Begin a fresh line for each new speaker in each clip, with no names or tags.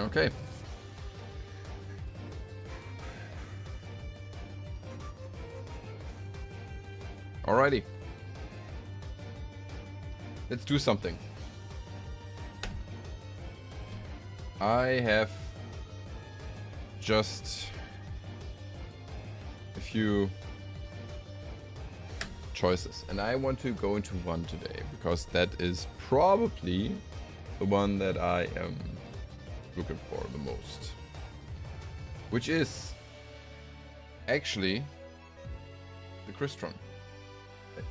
Okay. Alrighty. Let's do something. I have just a few choices, and I want to go into one today because that is probably the one that I am looking for the most, which is actually the Crystron deck,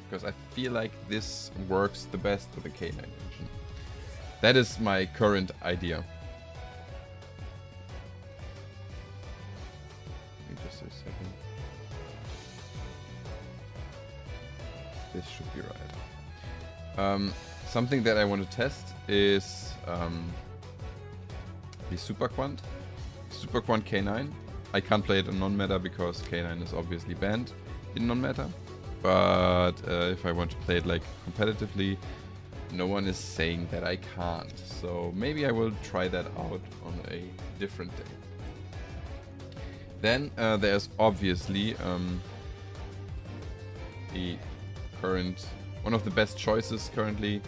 because I feel like this works the best with the K9 engine. That is my current idea. Give me just a second. This should be right. Something that I want to test is the Super Quant K9. I can't play it in non-meta because K9 is obviously banned in non-meta. But if I want to play it like competitively, no one is saying that I can't. So maybe I will try that out on a different day. Then there's obviously the current, one of the best choices currently,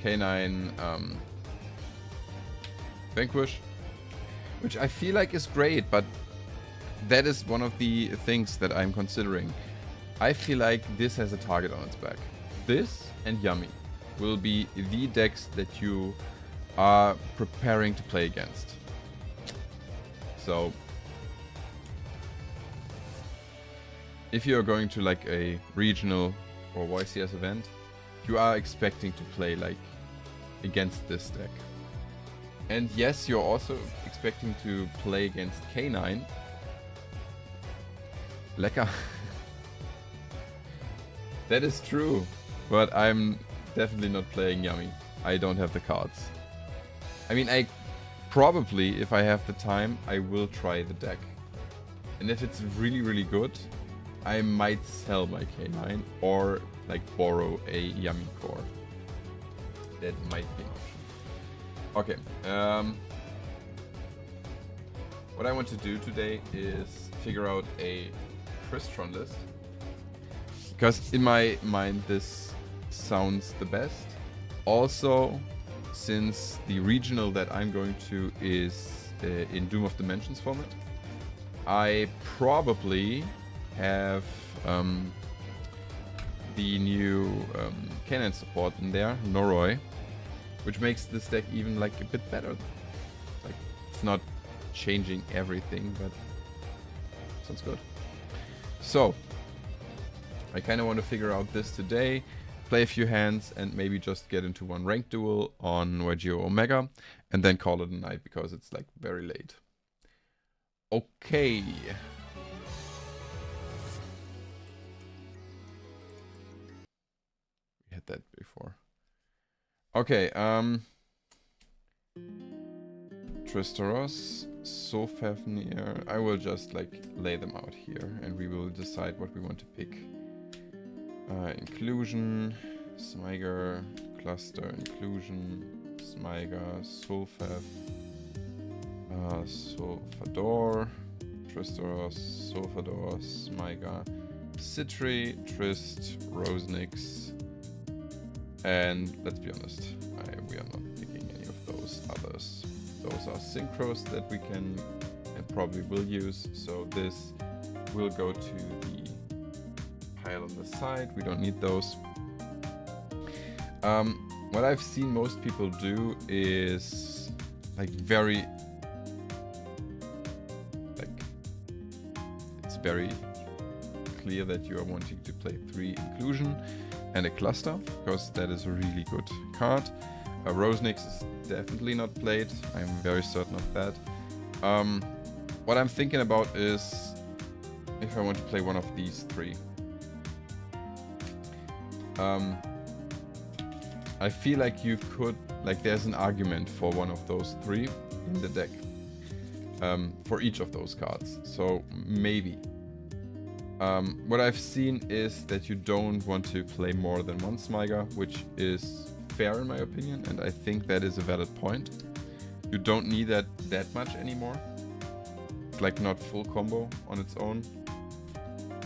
K9 Vanquish, which I feel like is great, but that is one of the things that I'm considering. I feel like this has a target on its back. This and Yummy will be the decks that you are preparing to play against. So if you're going to like a regional or YCS event, you are expecting to play like against this deck. And yes, you're also expecting to play against K9. Lecker. That is true, but I'm definitely not playing Yummy. I don't have the cards. I mean, I probably, if I have the time, I will try the deck. And if it's really, really good, I might sell my K9 or like borrow a Yummy core. That might be an option. Okay. What I want to do today is figure out a Crystron list. Because in my mind this sounds the best. Also, since the regional that I'm going to is in Doom of Dimensions format, I probably have the new K9 support in there, Noroi, which makes this deck even like a bit better. Like, it's not changing everything, but sounds good. So I kind of want to figure out this today, play a few hands, and maybe just get into one ranked duel on YGO Omega, and then call it a night because it's like very late. Okay. We had that before. Okay, Tristaros, Sofafnir. I will just like lay them out here and we will decide what we want to pick. Inclusion, Smyger, Cluster, Inclusion, Smyger, Sulfaf, Sulfador, Tristaros, Sulfador, Smyger, Citri, Trist, Rosenix, and let's be honest, we are not picking any of those others. Those are synchros that we can and probably will use, so this will go to the pile on the side. We don't need those. What I've seen most people do is like it's very clear that you are wanting to play 3 Inclusion and a Cluster, because that is a really good card. Rosenix is definitely not played. I'm very certain of that. What I'm thinking about is if I want to play one of these 3. I feel like you could, like there's an argument for one of those 3 in the deck. For each of those cards. So maybe. What I've seen is that you don't want to play more than one Smyger, which is fair in my opinion, and I think that is a valid point. You don't need that much anymore. It's like not full combo on its own.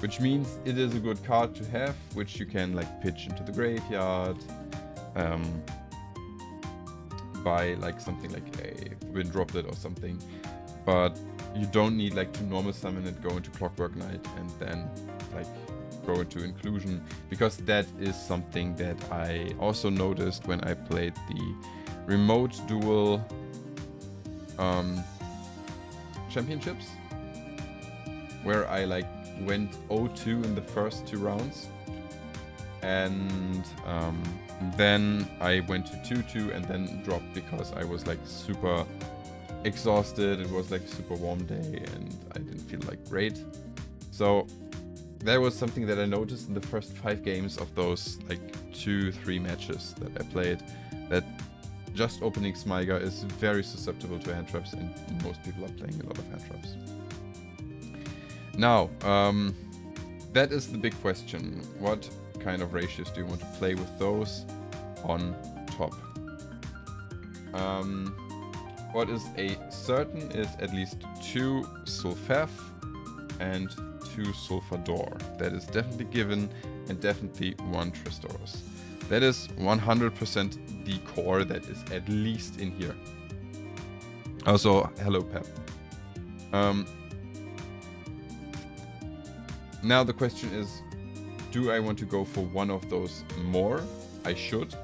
Which means it is a good card to have, which you can like pitch into the graveyard. Buy like something like a Forbidden Droplet or something. But you don't need like to normal summon it, go into Clockwork Knight, and then like go into Inclusion, because that is something that I also noticed when I played the remote duel championships, where I like went 0-2 in the first 2 rounds, and then I went to 2-2 and then dropped because I was like super exhausted. It was like a super warm day and I didn't feel like great. So that was something that I noticed in the first 5 games of those like 2-3 matches that I played, that just opening Smyger is very susceptible to hand traps, and most people are playing a lot of hand traps. Now, that is the big question. What kind of ratios do you want to play with those on top? What is a certain is at least 2 Sulfef and 2 Sulfador. That is definitely given, and definitely 1 Tristoros. That is 100% the core that is at least in here. Also, hello Pep. Now the question is, do I want to go for one of those more? I should.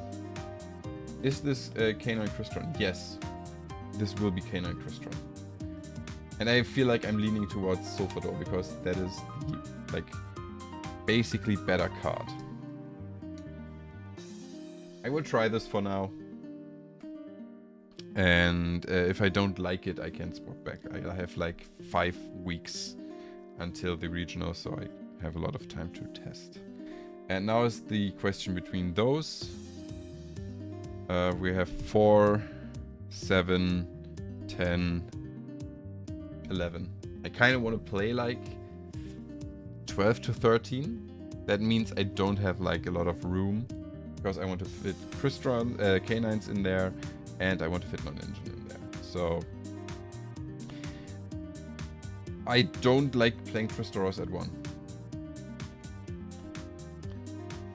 Is this Canine Crystron? Yes. This will be Canine Crystron. And I feel like I'm leaning towards Sulfador because that is the, like, basically better card. I will try this for now. And if I don't like it, I can swap back. I have like 5 weeks until the regional, so I have a lot of time to test. And now is the question between those. We have 4, 7, 10, 11. I kind of want to play like 12 to 13. That means I don't have like a lot of room, because I want to fit Crystron, Canines in there, and I want to fit Non-Engine in there. So I don't like playing Tristoros at 1.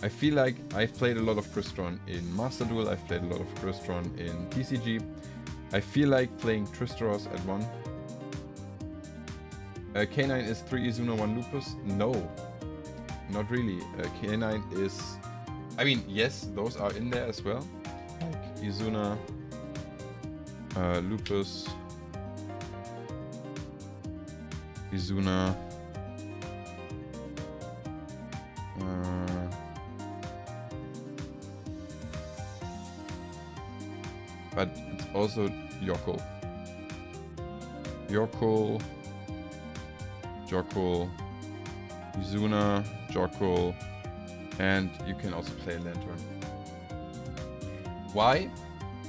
I feel like I've played a lot of Crystron in Master Duel, I've played a lot of Crystron in TCG. I feel like playing Tristoros at 1. Canine is 3 Izuna, 1 Lupus? No, not really. Canine is... I mean, yes, those are in there as well. Like Izuna, Lupus, Izuna, but it's also Yokul. Yokul, Jokul, Izuna, Jokul, and you can also play Lantern. Why?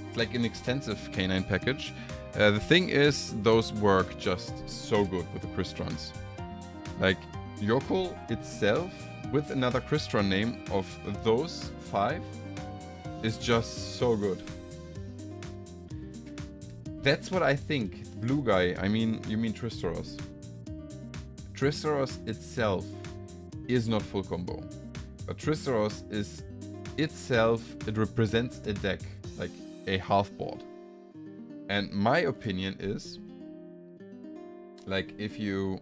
It's like an extensive Canine package. The thing is, those work just so good with the Crystrons. Like, Yokul itself, with another Crystron name of those 5, is just so good. That's what I think. Blue guy, I mean, you mean Tristoros. Tristoros itself is not full combo. But Tristoros is itself, it represents a deck, like a half board. And my opinion is, like, if you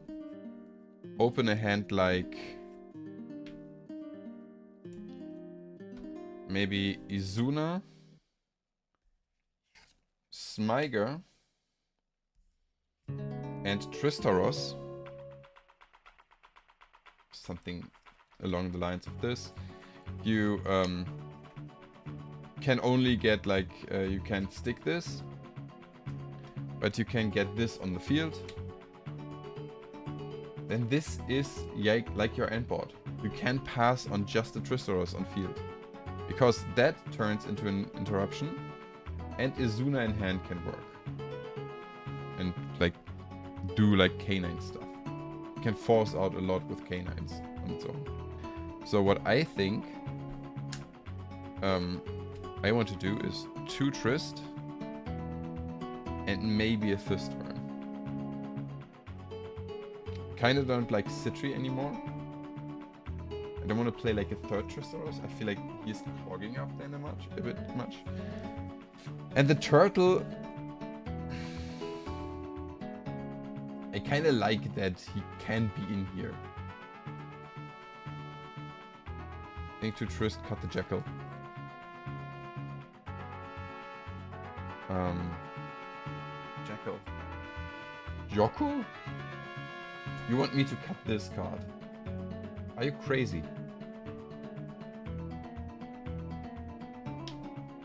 open a hand like maybe Izuna, Smyger, and Tristoros, something along the lines of this, you can only get like, you can stick this, but you can get this on the field. Then this is like your end board. You can pass on just the Tristoros on field, because that turns into an interruption, and Izuna in hand can work and like do like Canine stuff. You can force out a lot with Canines on its own. So what I think I want to do is 2 Trist and maybe a Thistern. Kinda don't like Sitri anymore. I don't want to play like a 3rd Tristaros. I feel like he's clogging up then a bit much. And the turtle, I kinda like that he can be in here. I think to Trist cut the Jackal. Jackal. Yoko? You want me to cut this card? Are you crazy?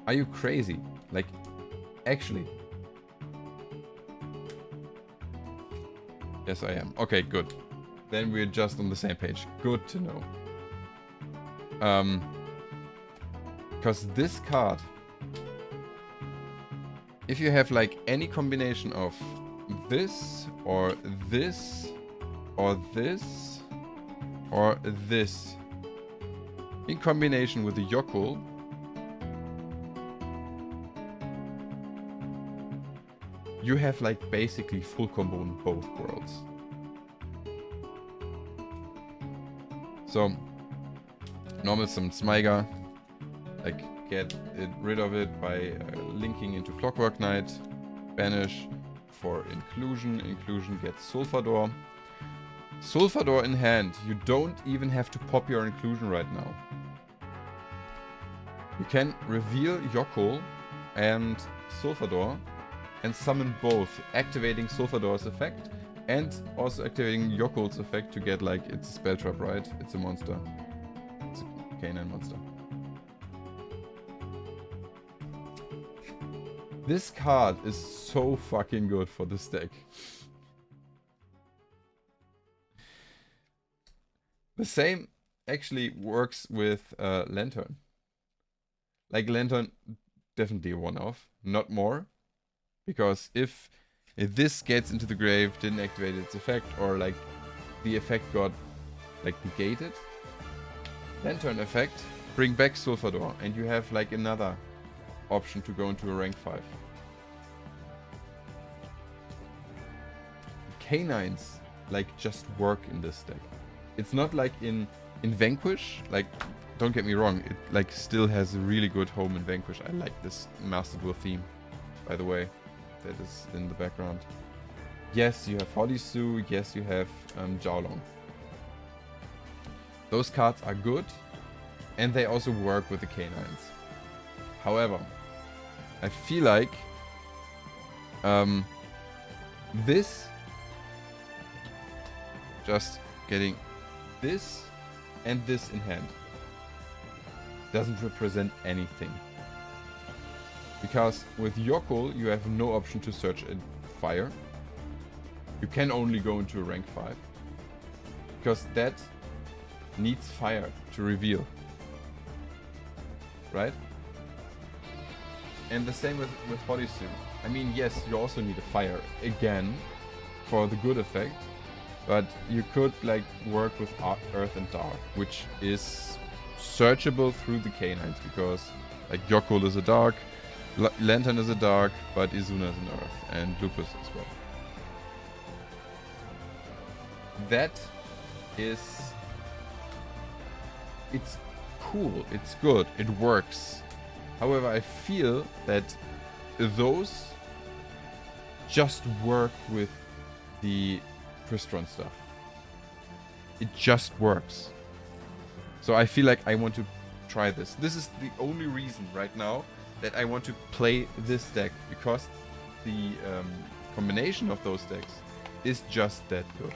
Are you crazy? Like, actually. Yes, I am. Okay, good. Then we're just on the same page. Good to know. Because this card, if you have like any combination of this or this or this or this in combination with the Yokul, you have like basically full combo in both worlds. So normal summon Smaiga, like get rid of it by linking into Clockwork Knight, banish for Inclusion. Inclusion gets Sulfador. Sulfador in hand, you don't even have to pop your Inclusion right now. You can reveal Yokul and Sulfador and summon both, activating Sulfador's effect and also activating Yokul's effect to get like, it's a spell trap, right? It's a monster. It's a canine monster. This card is so fucking good for this deck. The same actually works with Lantern. Like Lantern, definitely a one-off, not more. Because if this gets into the grave, didn't activate its effect, or like the effect got like negated, Lantern effect, bring back Sulfador, and you have like another option to go into a rank 5. Canines like just work in this deck. It's not like in Vanquish, like don't get me wrong, it like still has a really good home in Vanquish. I like this Master Duel theme, by the way, that is in the background. Yes, you have Hodisu, yes you have Jiaolong. Those cards are good, and they also work with the canines. However, I feel like this, just getting this and this in hand, doesn't represent anything. Because with Yokul, you have no option to search in fire. You can only go into a rank 5. Because that needs fire to reveal. Right? And the same with Hodisu. I mean, yes, you also need a fire again for the good effect. But you could like work with Earth and Dark, which is searchable through the canines, because like Yokul is a Dark, Lantern is a Dark, but Izuna is an Earth, and Lupus as well. That is... it's cool, it's good, it works. However, I feel that those just work with the Crystron stuff. It just works. So I feel like I want to try this. This is the only reason right now that I want to play this deck, because the combination of those decks is just that good.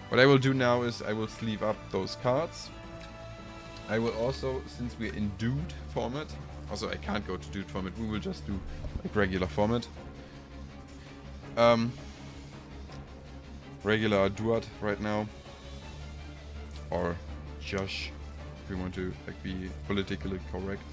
What I will do now is I will sleeve up those cards. I will also, since we're in Dude format, also I can't go to Dude format, we will just do like regular format. Regular Duat right now, or Josh, if we want to like be politically correct.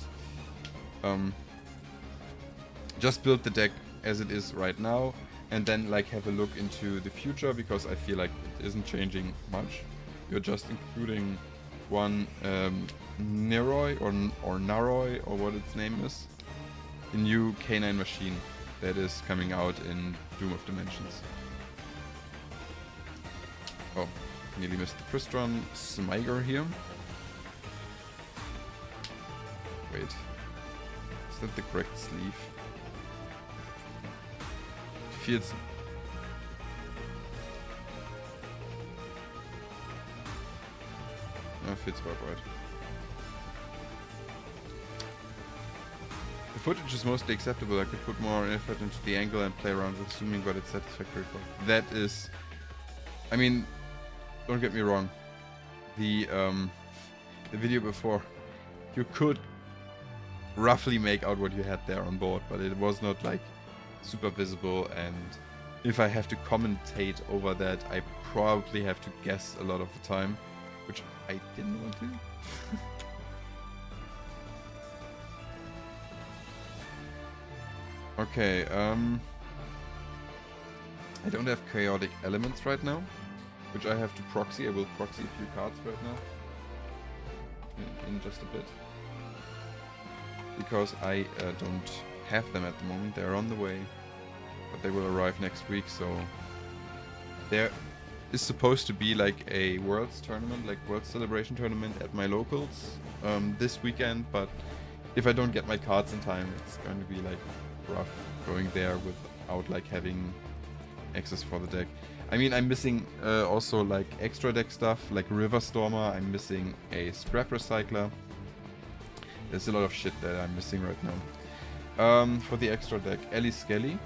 Just build the deck as it is right now, and then like have a look into the future, because I feel like it isn't changing much. You're just including one Neroi or Naroi or what its name is. The new K9 machine that is coming out in Doom of Dimensions. Oh, nearly missed the Crystron Smyger here. Wait, is that the correct sleeve? Feels. Fits about right. The footage is mostly acceptable. I could put more effort into the angle and play around with zooming, but it's satisfactory. That is, I mean, don't get me wrong. The video before, you could roughly make out what you had there on board, but it was not like super visible. And if I have to commentate over that, I probably have to guess a lot of the time, which I didn't want to. Okay, I don't have chaotic elements right now, which I have to proxy. I will proxy a few cards right now, in just a bit, because I don't have them at the moment. They're on the way, but they will arrive next week. So there is supposed to be like a Worlds tournament, like World Celebration tournament at my locals this weekend, but if I don't get my cards in time, it's going to be like rough going there without like having access for the deck. I mean, I'm missing also like extra deck stuff like River Stormer. I'm missing a Scrap Recycler. There's a lot of shit that I'm missing right now. For the extra deck, Ellie Skelly.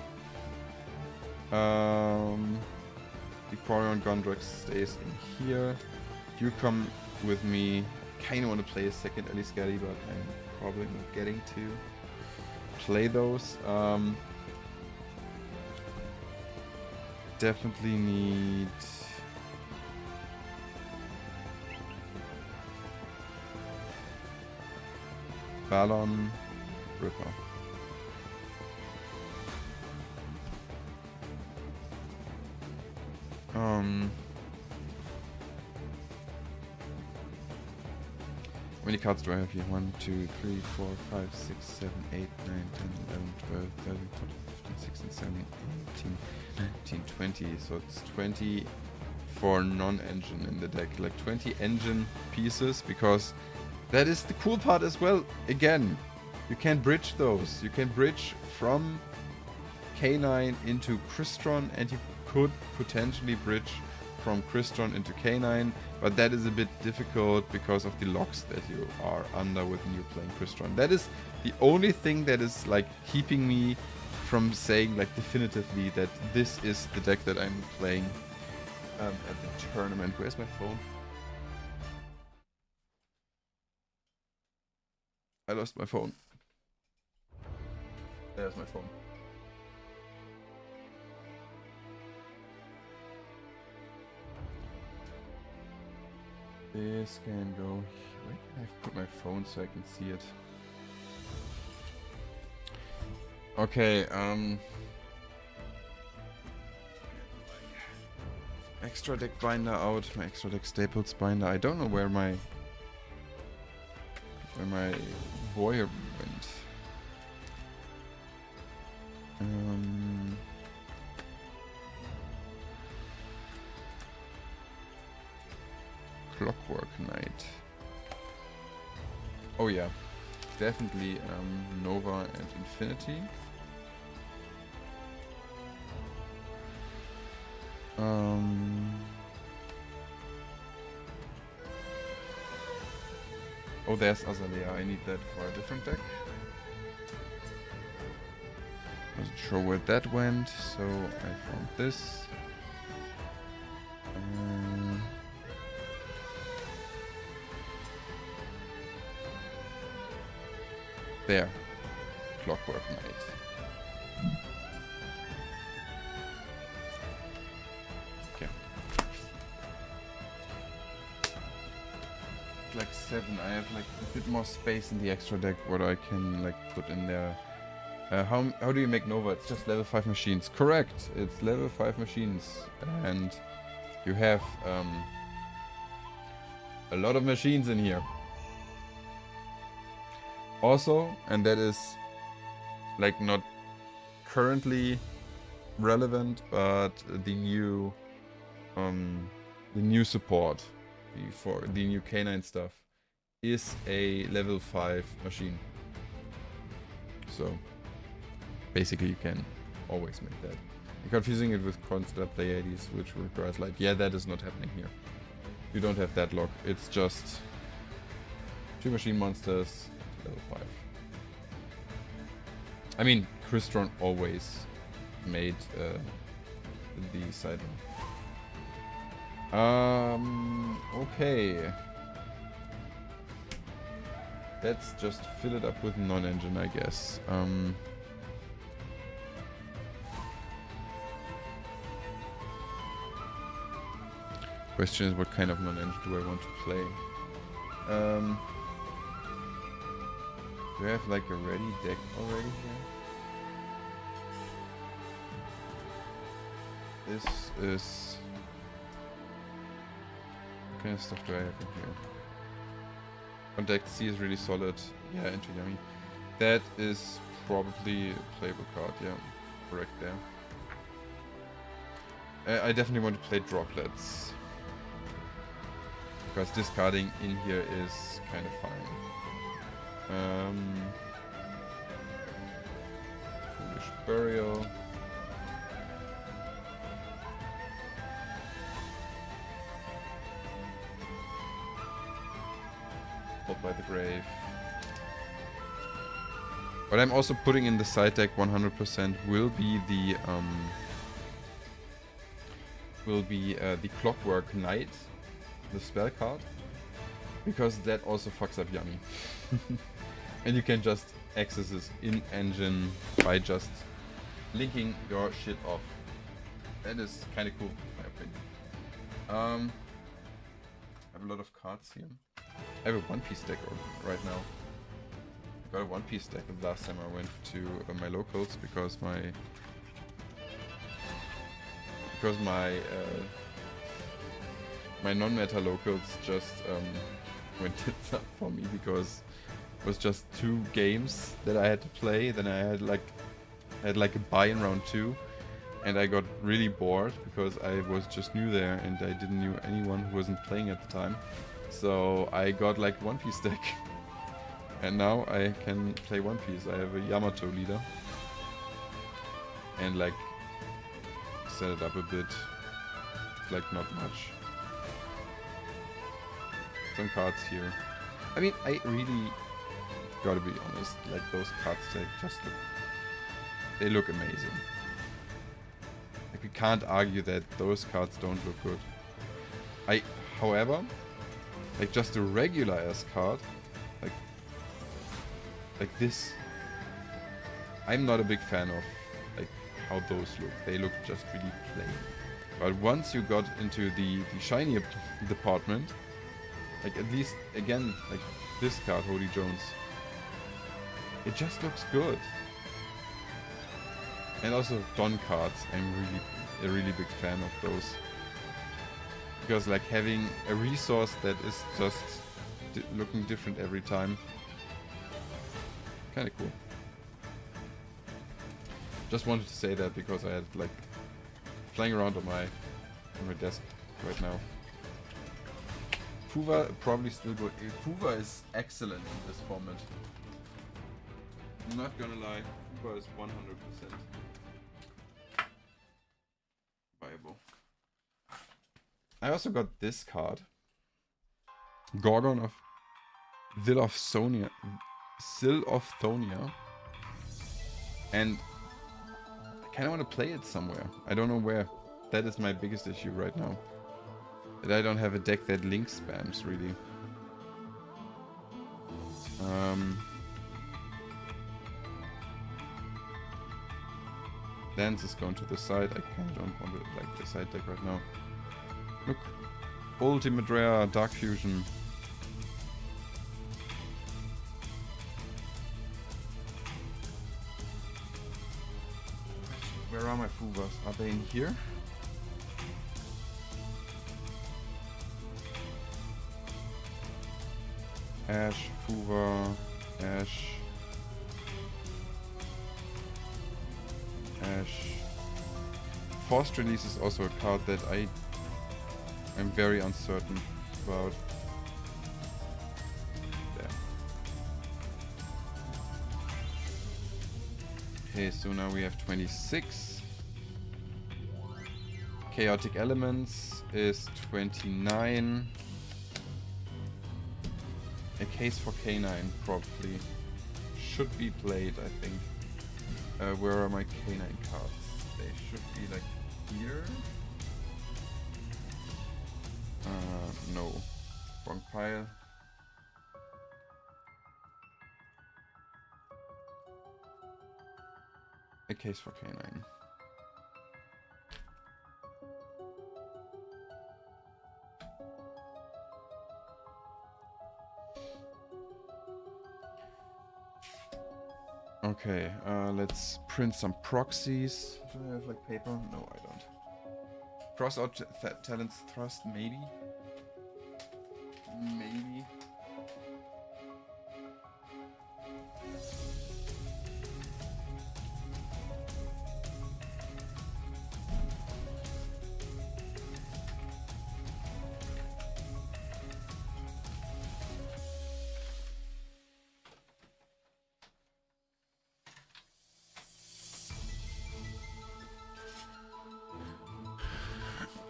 Victorian Gondrax stays in here. You come with me. Kinda want to play a second Ellie Skelly, but I'm probably not getting to play those. Definitely need Ballon Ripper. How many cards do I have here? 1, 2, 3, 4, 5, 6, 7, 8, 9, 10, 11, 12, 13, 14, 15, 16, 17, 18, 19, 20. So it's 20 for non-engine in the deck. Like 20 engine pieces, because that is the cool part as well. Again, you can bridge those. You can bridge from K9 into Crystron, and you could potentially bridge from Crystron into K9, but that is a bit difficult because of the locks that you are under when you're playing Crystron. That is the only thing that is like keeping me from saying like definitively that this is the deck that I'm playing at the tournament. Where's my phone? I lost my phone. There's my phone. This can go. Where can I put my phone so I can see it? Okay, extra deck binder out, my extra deck staples binder. I don't know where my warrior went. Clockwork Knight. Oh yeah, definitely Nova and Infinity. Oh, there's Azalea. I need that for a different deck. Wasn't sure where that went, so I found this. There. Clockwork Knight. Okay. Like 7. I have like a bit more space in the extra deck what I can like put in there. How do you make Nova? It's just level 5 machines. Correct. It's level 5 machines, and you have A lot of machines in here. Also, and that is like not currently relevant, but the new support for the new K9 stuff is a level 5 machine. So basically you can always make that. You're confusing it with Constant Pleiades, which requires like, yeah, that is not happening here. You don't have that lock. It's just 2 machine monsters, level 5. I mean, Crystron always made the side one. Okay. Let's just fill it up with non-engine, I guess. Question is, what kind of non-engine do I want to play? Do I have like a ready deck already here? This is... What kind of stuff do I have in here? Contact C is really solid. Yeah, into Yummy. That is probably a playable card, yeah. Correct there. I definitely want to play Droplets. Because discarding in here is kind of fine. Foolish Burial. Hold by the Grave. What I'm also putting in the side deck 100% will be the Clockwork Knight, the spell card, because that also fucks up Yummy. And you can just access this in engine by just linking your shit off. That is kind of cool, in my opinion. I have a lot of cards here. I have a One Piece deck right now. I got a One Piece deck the last time I went to my locals because my non-meta locals just went tits up for me because it was just 2 games that I had to play. Then I had like a buy in round 2, and I got really bored because I was just new there and I didn't know anyone who wasn't playing at the time. So I got like One Piece deck, and now I can play One Piece. I have a Yamato leader, and like set it up a bit. It's like not much. Some cards here. I mean, I really gotta be honest. Like those cards, they look amazing. Like we can't argue that those cards don't look good. However, like just a regular ass card, like this, I'm not a big fan of like how those look. They look just really plain. But once you got into the shiny department, like at least again, like this card, Holy Jones, it just looks good. And also Don cards, I'm a really big fan of those. Because like having a resource that is just looking different every time, kind of cool. Just wanted to say that because I had like flying around on my desk right now. Fuva probably still good. Fuva is excellent in this format. I'm not gonna lie, Fuva is 100% viable. I also got this card, Gorgon of Zilophthonia, and I kind of want to play it somewhere. I don't know where. That is my biggest issue right now. That I don't have a deck that link spams really. Dance is going to the side. I kind of don't want to like the side deck right now. Look, Ultimate Rare Dark Fusion. Where are my Fuvas? Are they in here? Ash, Hoover, Ash, Ash. Forced Release is also a card that I'm very uncertain about. There. Okay, so now we have 26. Chaotic Elements is 29. A case for K9 probably should be played, I think. Where are my K9 cards? They should be like here. No. Wrong pile. A case for K9. Okay, let's print some proxies. Do I have like paper? No, I don't. Cross out Talent's Thrust, maybe? Maybe.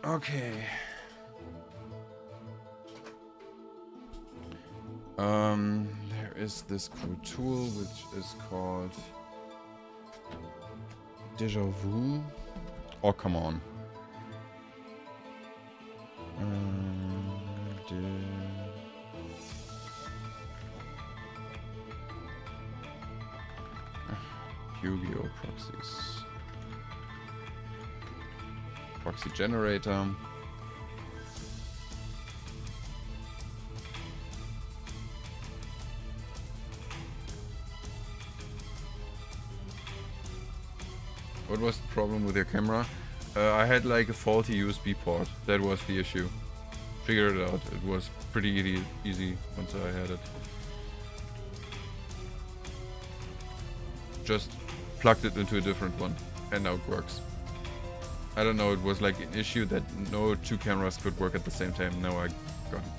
Okay. There is this cool tool which is called Deja Vu. Oh, come on. Yu-Gi-Oh! Proxies. Proxy generator. What was the problem with your camera? I had like a faulty USB port. That was the issue. Figured it out. It was pretty easy once I had it. Just plugged it into a different one and now it works. I don't know, it was like an issue that no two cameras could work at the same time. Now I got it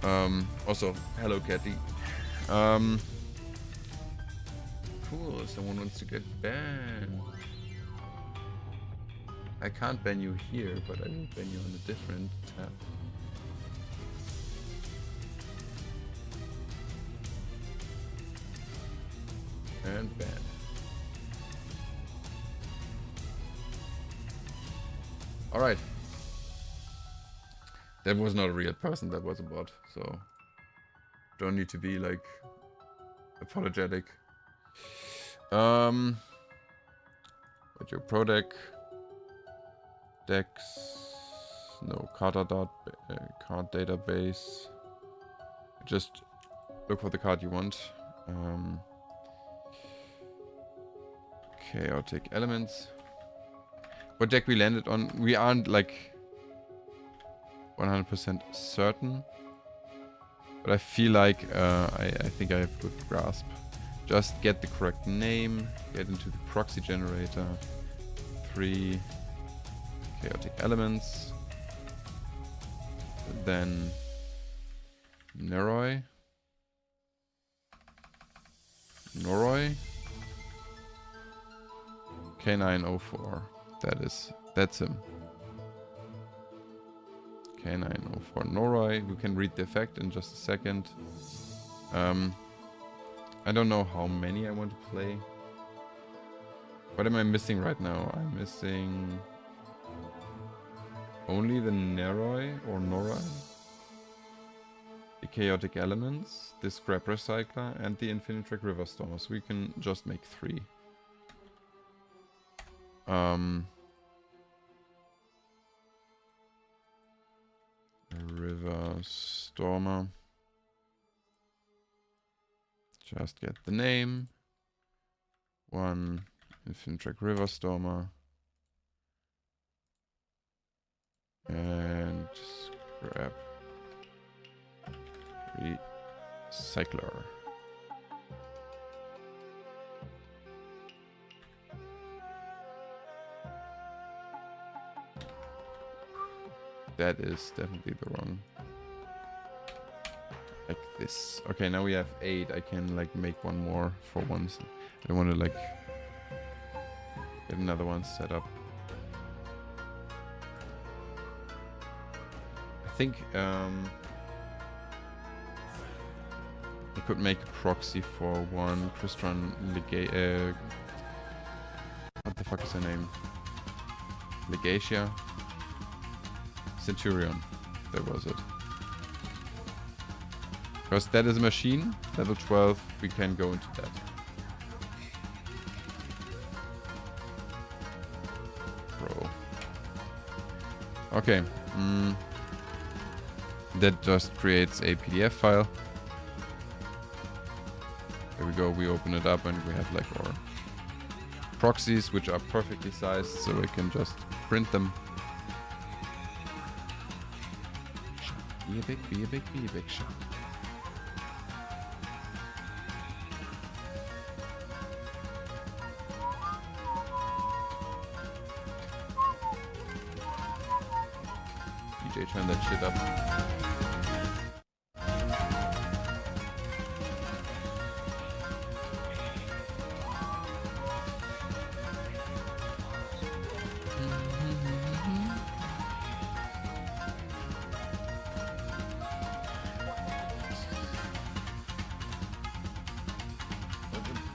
done. Also, hello Catty. Cool, someone wants to get banned. I can't ban you here, but I will ban you on a different tab. And ban. Alright. That was not a real person, that was a bot, so don't need to be like apologetic. What's your pro deck? Decks, no card database. Just look for the card you want. Chaotic Elements. What deck we landed on? We aren't like 100% certain, but I feel like I think I have good grasp. Just get the correct name, get into the proxy generator, 3 Chaotic Elements, then Noroi, K904. That's him. K904 Noroi. We can read the effect in just a second. I don't know how many I want to play. What am I missing right now? I'm missing only the Noroi or Noroi, the Chaotic Elements, the Scrap Recycler, and the Infinitrack Riverstormer. So we can just make 3. Riverstormer. Just get the name. 1 Infinitrack Riverstormer. And Scrap Recycler. That is definitely the wrong. Like this. Okay, now we have 8. I can like make one more for once. I don't want to like get another one set up. I think I could make a proxy for one Crystron Lega. What the fuck is her name? Legacia? Centurion. That was it. Because that is a machine. Level 12, we can go into that. Bro. Okay. That just creates a PDF file. There we go. We open it up and we have like our proxies, which are perfectly sized, so we can just print them. Be a big, be a big, be a big shot. DJ, turn that shit up.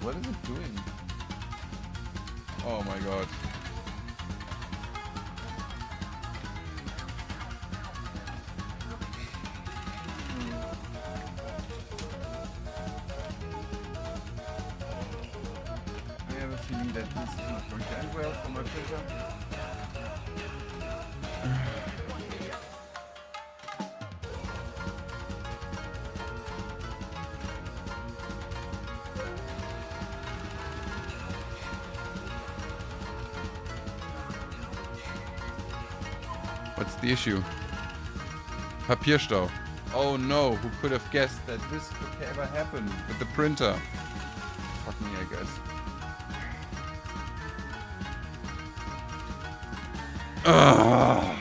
What is it doing? Oh my god. I have a feeling that this is not going to end well for my printer. What's the issue? Papierstau. Oh no, who could have guessed that this could ever happen with the printer? Fuck me, I guess. Ugh.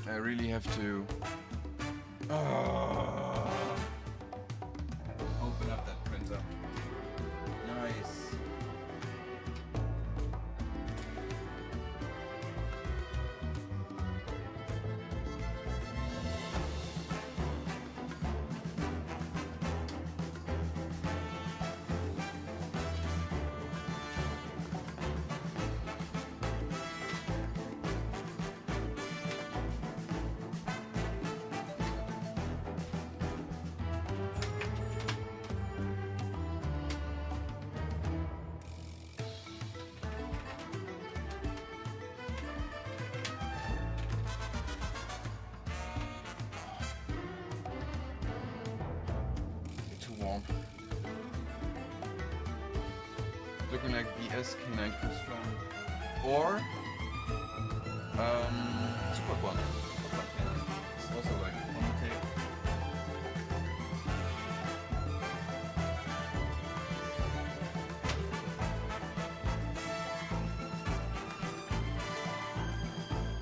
I really have to open up that printer. Nice. Looking like BS K9 Crystron or Super One. It's also like on the tape.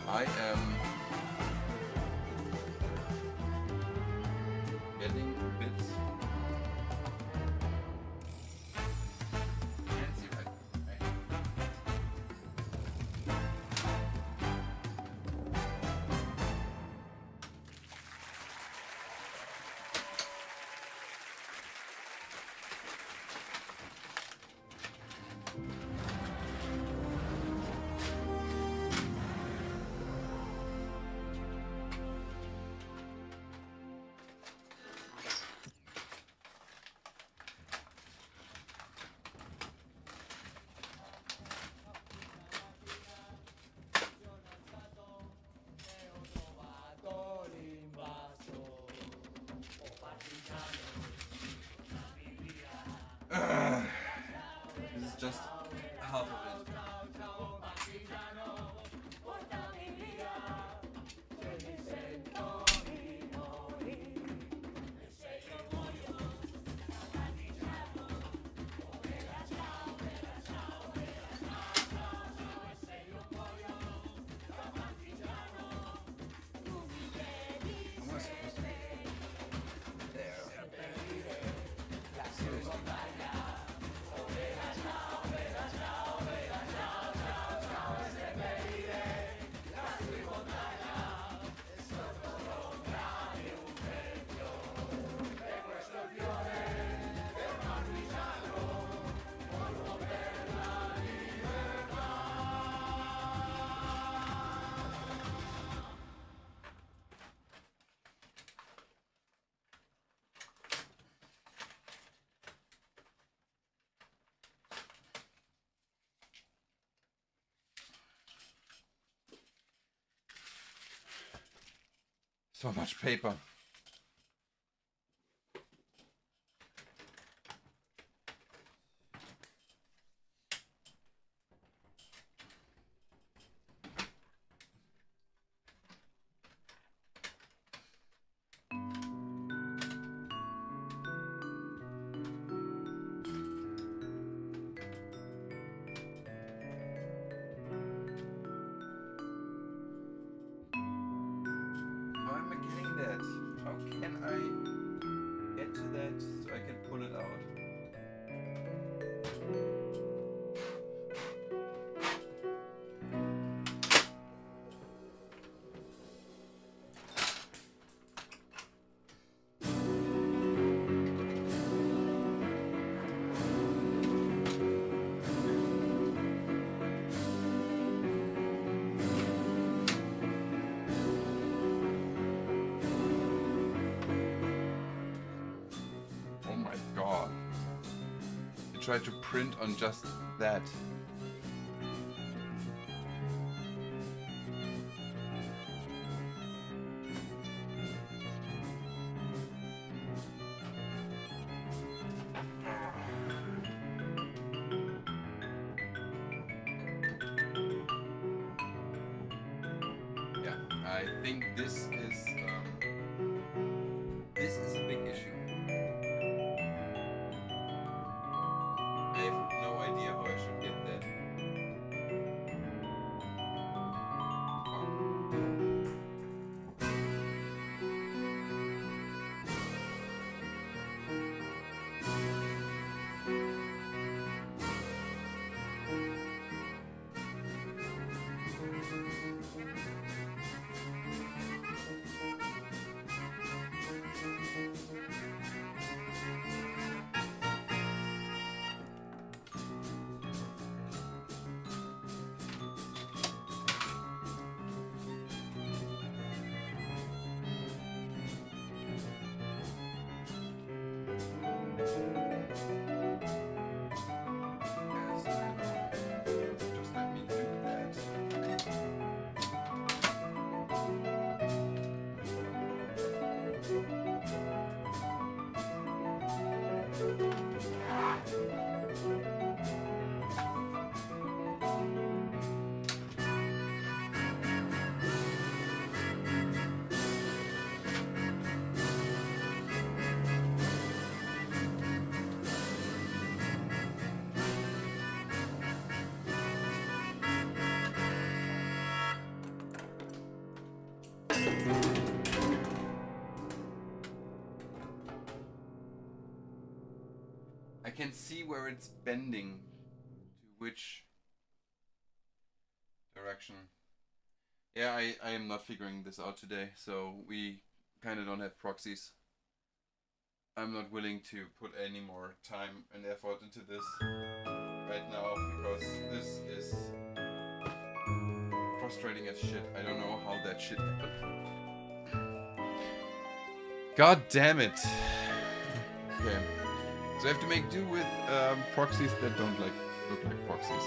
I am getting bits. So much paper. How am I getting that? How can I get to that so I can pull it out? Oh my god. I tried to print on just that. Yeah, I think this is a big issue. I have no idea how I should get that. Yes, I know. Just let me do that. I can see where it's bending to which direction. Yeah, I am not figuring this out today, so we kind of don't have proxies. I'm not willing to put any more time and effort into this right now because this is frustrating as shit. I don't know how that shit happened. God damn it. Okay. So I have to make do with proxies that don't look like proxies.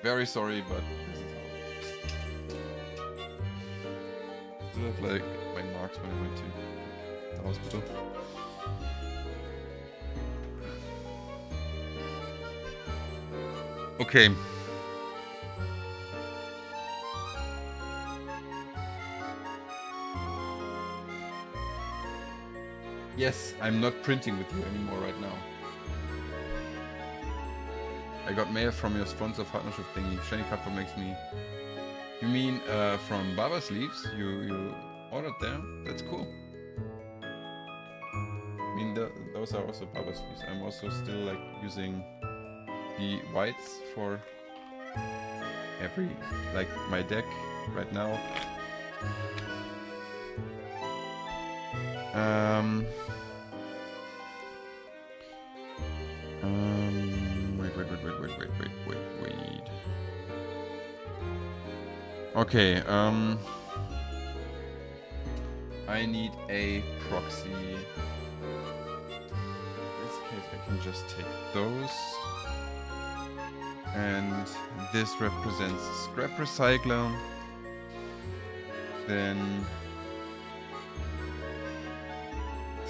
Very sorry, but this is how it is. Still have like my marks when I went to the hospital. Okay. Yes, I'm not printing with you anymore right now. I got mail from your sponsor partnership thingy. Shiny Kappa makes me... You mean from Baba Sleeves? You ordered there? That's cool. I mean, those are also Baba Sleeves. I'm also still like using the whites for every... like my deck right now. Wait. Okay, I need a proxy. In this case, I can just take those. And this represents Scrap Recycler. Then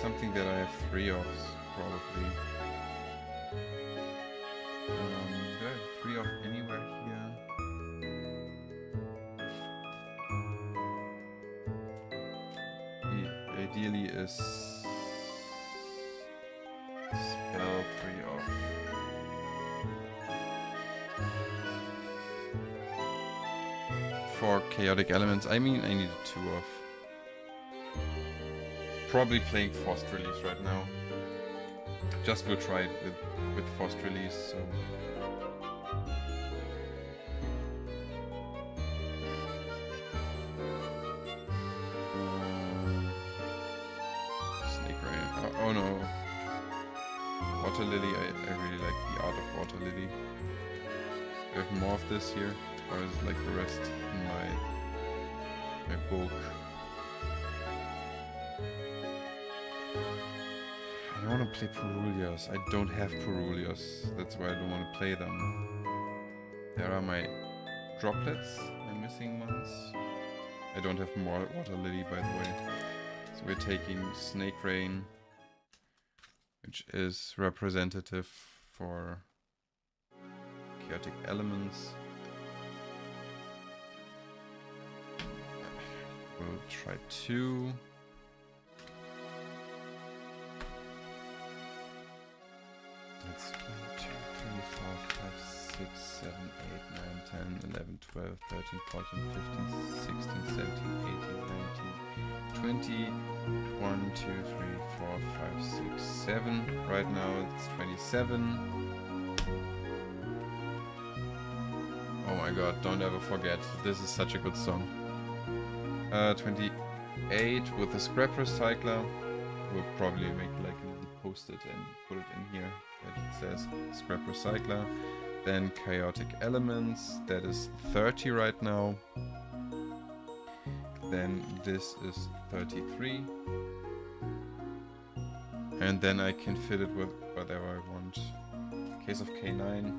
something that I have 3 of, probably. Do I have 3 of anywhere here? Ideally is spell 3 of. For chaotic elements, I mean I need a 2 of. Probably playing forced release right now. Just will try it with forced release, so. Snake Rain. Oh no. Water Lily, I really like the art of Water Lily. Do I have more of this here? Or is it like the rest in my bulk? I want to play Purulias. I don't have Purulias. That's why I don't want to play them. There are my droplets, my missing ones. I don't have more Water Lily, by the way. So we're taking Snake Rain, which is representative for chaotic elements. We'll try 2. That's 1, 2, 3, 4, 5, 6, 7, 8, 9, 10, 11, 12, 13, 14, 15, 16, 17, 18, 19, 20, 1, 2, 3, 4, 5, 6, 7. Right now it's 27. Oh my god, don't ever forget, this is such a good song. 28 with the scrap recycler. We'll probably make like a little post-it and put it in here that it says scrap recycler. Then chaotic elements, that is 30 right now. Then this is 33. And then I can fit it with whatever I want. Case of K9.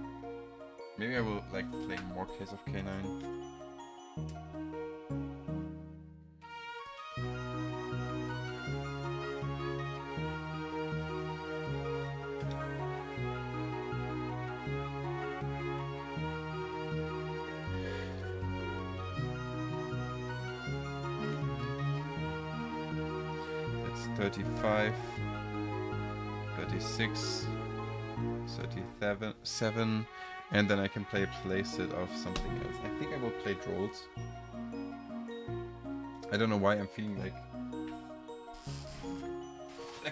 Maybe I will like play more Case of K9. That's 35, 36, 37, and then I can play a playset of something else. I think I will play Drolls. I don't know why I'm feeling like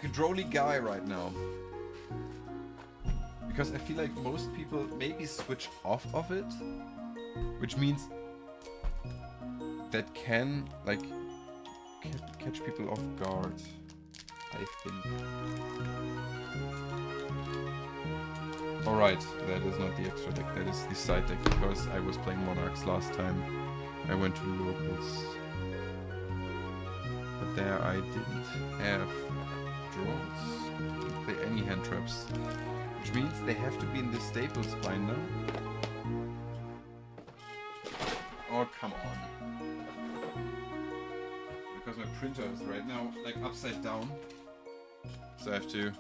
a drolly guy right now. Because I feel like most people maybe switch off of it, which means that can like catch people off guard, I think. Alright, that is not the extra deck, that is the side deck, because I was playing Monarchs last time. I went to locals. But there I didn't have draws. Didn't play any hand traps. Which means they have to be in the staples binder. Oh, come on. Because my printer is right now like upside down. So I have to...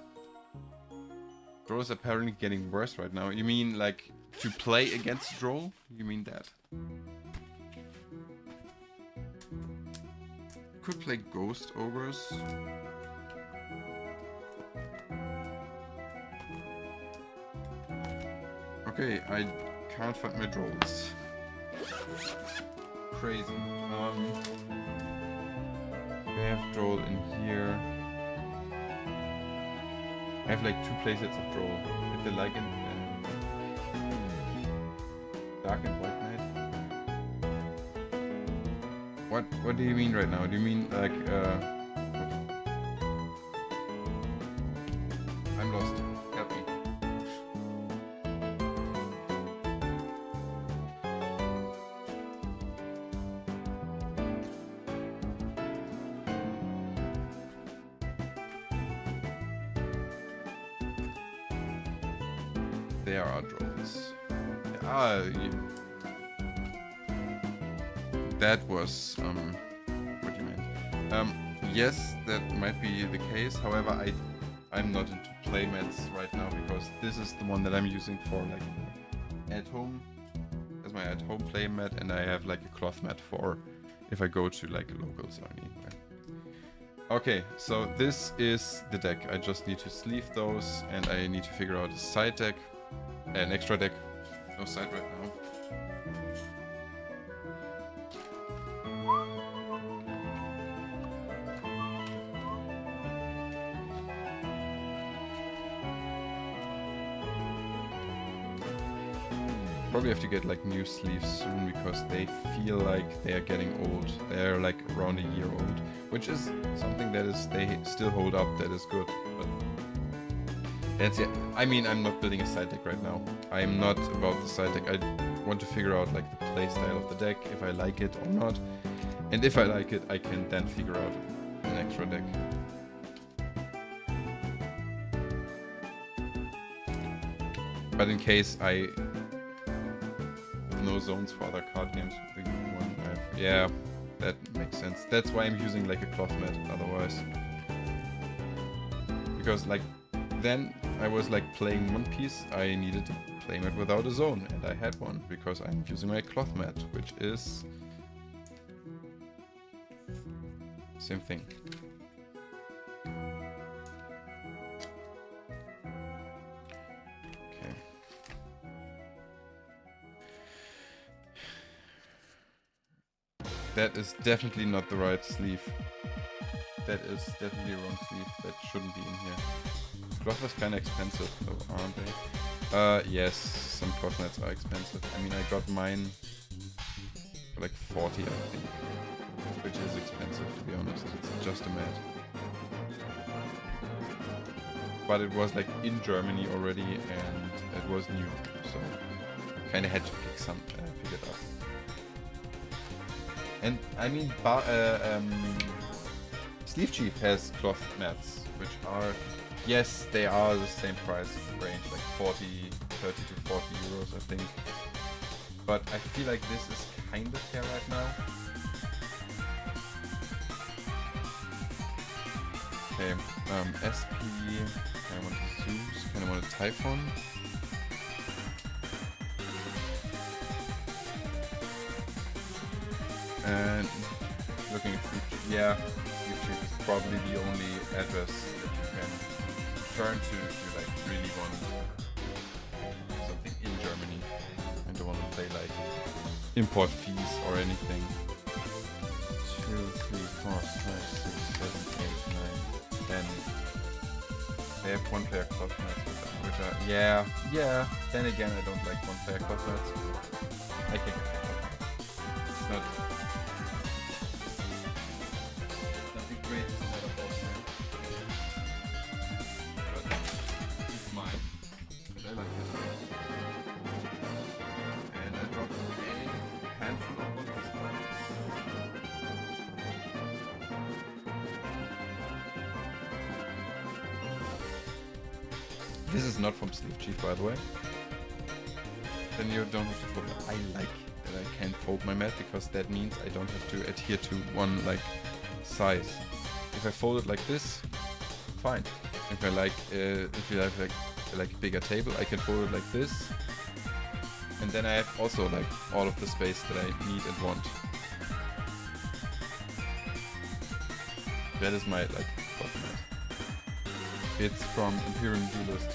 Draw is apparently getting worse right now. You mean like to play against draw? You mean that? Could play Ghost Ogres. Okay, I can't find my draws. Crazy. I have draw in here. I have like 2 playsets of draw. If they like it, Dark and White Knight. What do you mean right now? Do you mean like I'm lost. Help me. There are draws. That was Yes, that might be the case. However, I'm not into playmats right now because this is the one that I'm using for like at home as my at home playmat, and I have like a cloth mat for if I go to like locals or anywhere. Okay, so this is the deck. I just need to sleeve those, and I need to figure out a side deck, an extra deck. No side right now. Probably have to get like new sleeves soon because they feel like they are getting old. They're like around a year old, which is something that is they still hold up. That is good. But that's it. I mean, I'm not building a side deck right now. I'm not about the side deck. I want to figure out like the play style of the deck, if I like it or not, and if I like it, I can then figure out an extra deck. But in case I no zones for other card games. Yeah, that makes sense. That's why I'm using like a cloth mat otherwise. Because like then I was like playing one piece, I needed a playmat without a zone, and I had one because I'm using my cloth mat, which is same thing. That is definitely not the right sleeve. That is definitely a wrong sleeve. That shouldn't be in here. Cloth is kinda expensive though, aren't they? Yes, some cloth mats are expensive. I mean, I got mine for like 40, I think. Which is expensive, to be honest. It's just a mat. But it was like in Germany already, and it was new, so kinda had to pick it up. And I mean, Sleeve Chief has cloth mats, which are, yes, they are the same price range, like 30 to 40 euros, I think. But I feel like this is kind of fair right now. Okay, SP, I want a Zeus, kind of want a Typhon. And looking at Sleeve Chief, yeah, Sleeve Chief is probably the only address that you can turn to if you like really want something in Germany and don't want to play like import fees or anything. 2, 3, 4, 5, 6, 7, 8, 9, 10. They have one player cloth mats which are yeah. Then again, I don't like one player cloth mats. I can get the cloth mats. It's not. This is not from Sleeve Chief, by the way. Then you don't have to fold it. I like that I can fold my mat because that means I don't have to adhere to one like size. If I fold it like this, fine. If I like, if you have like a bigger table, I can fold it like this, and then I have also like all of the space that I need and want. That is my like cloth mat. It's from Imperium Duelist.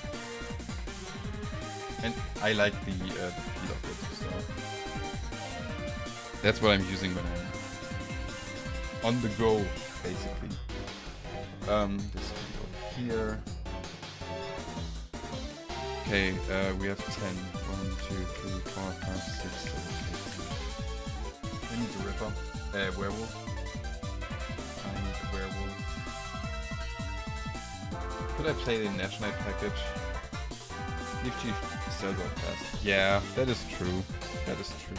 And I like the feel of it, so that's what I'm using when I'm on the go, basically. This can go here. Okay, we have 10. 1, 2, 3, 4, 5, 6, 7, 8. I need a Ripper. Werewolf. I need a werewolf. Could I play the National package? Sleeve Chief still got fast. Yeah, that is true. That is true.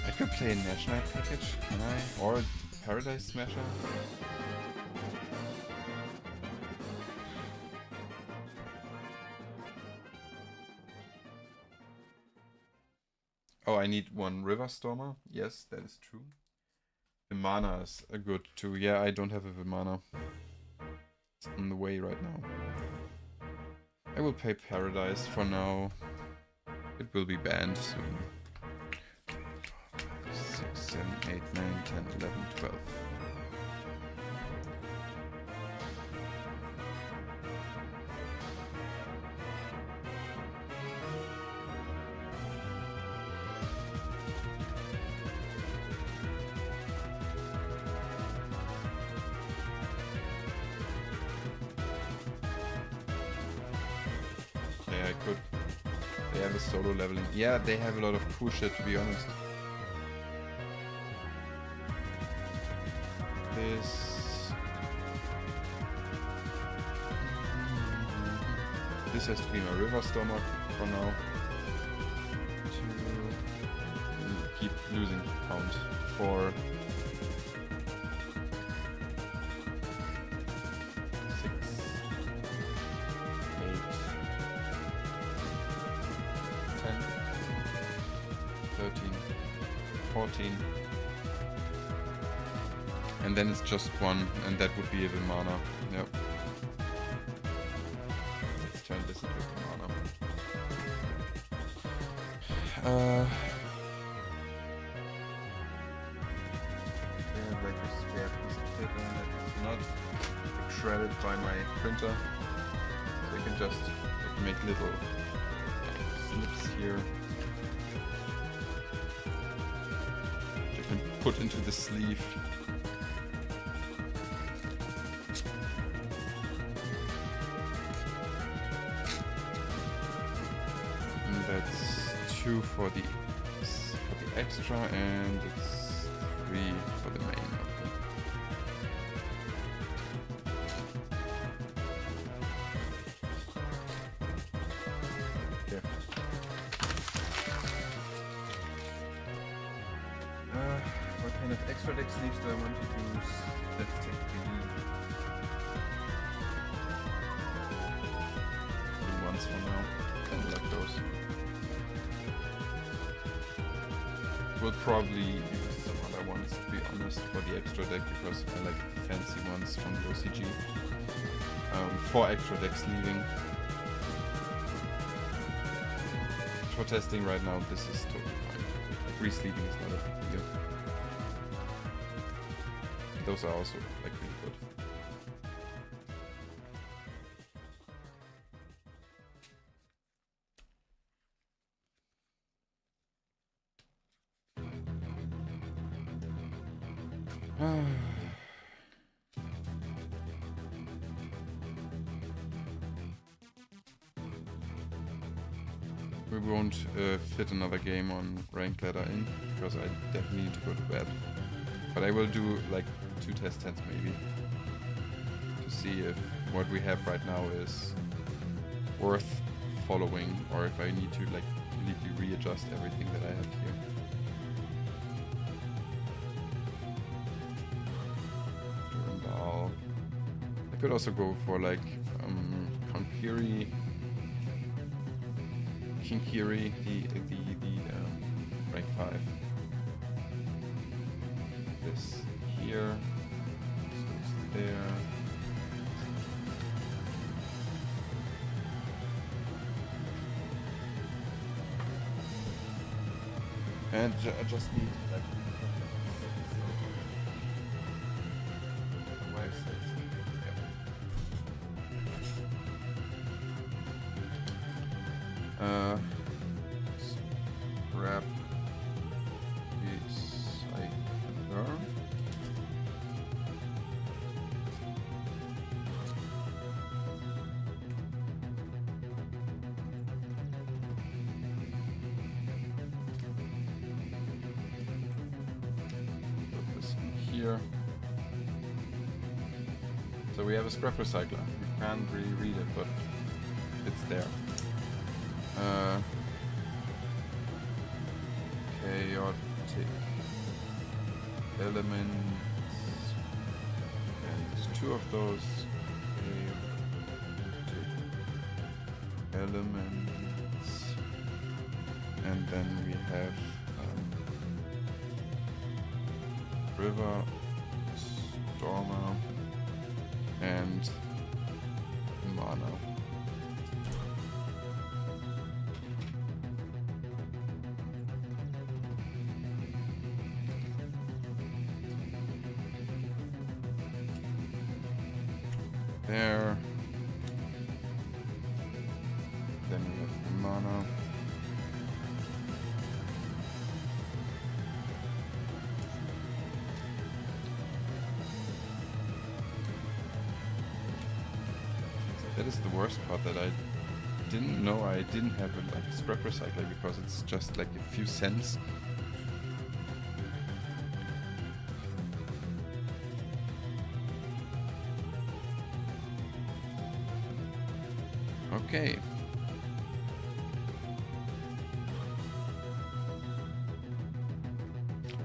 I could play a National package, can I? Or Paradise Smasher? Oh, I need one River Stormer. Yes, that is true. Vimana is good too. Yeah, I don't have a Vimana. It's on the way right now. I will pay Paradise for now. It will be banned soon. 6, 7, 8, 9, 10, 11, 12. Yeah, I could. They have a solo leveling. Yeah, they have a lot of cool shit, to be honest. This has to be my river stomach for now. To keep losing count for 6, 8, 10, 13, 14. And then it's just one, and that would be a Vimana. Yep. Let's turn this into a Vimana. They have like a spare piece of paper that is not shredded by my printer. So you can just make little slips here. You can put into the sleeve. That's 2 for the extra, and it's 3 for the main. Okay. What kind of extra deck sleeves do I want to use? Let's take the ones for now. Kind of like those. We'll probably use some other ones, to be honest, for the extra deck, because I like fancy ones from the OCG. 4 extra decks leaving. For testing right now, this is totally fine. Re-sleeving is not a big deal. Those are also like really good. We won't fit another game on ranked ladder in, because I definitely need to go to bed. But I will do like 2 test tents maybe, to see if what we have right now is worth following, or if I need to like completely readjust everything that I have here. Durandal. I could also go for like Kankiri, Kinkiri, the rank 5. This here, this there. And I just need like my wife says, yeah. Grab recycler. Put this in here. So we have a scrap recycler. You can't really read it, but it's there. Chaotic elements, and there's 2 of those. Chaotic elements, and then we have River, Stormer, and mana. There. Then we have mana. That is the worst part, that I didn't know I didn't have a like scrap recycler, because it's just like a few cents. Okay.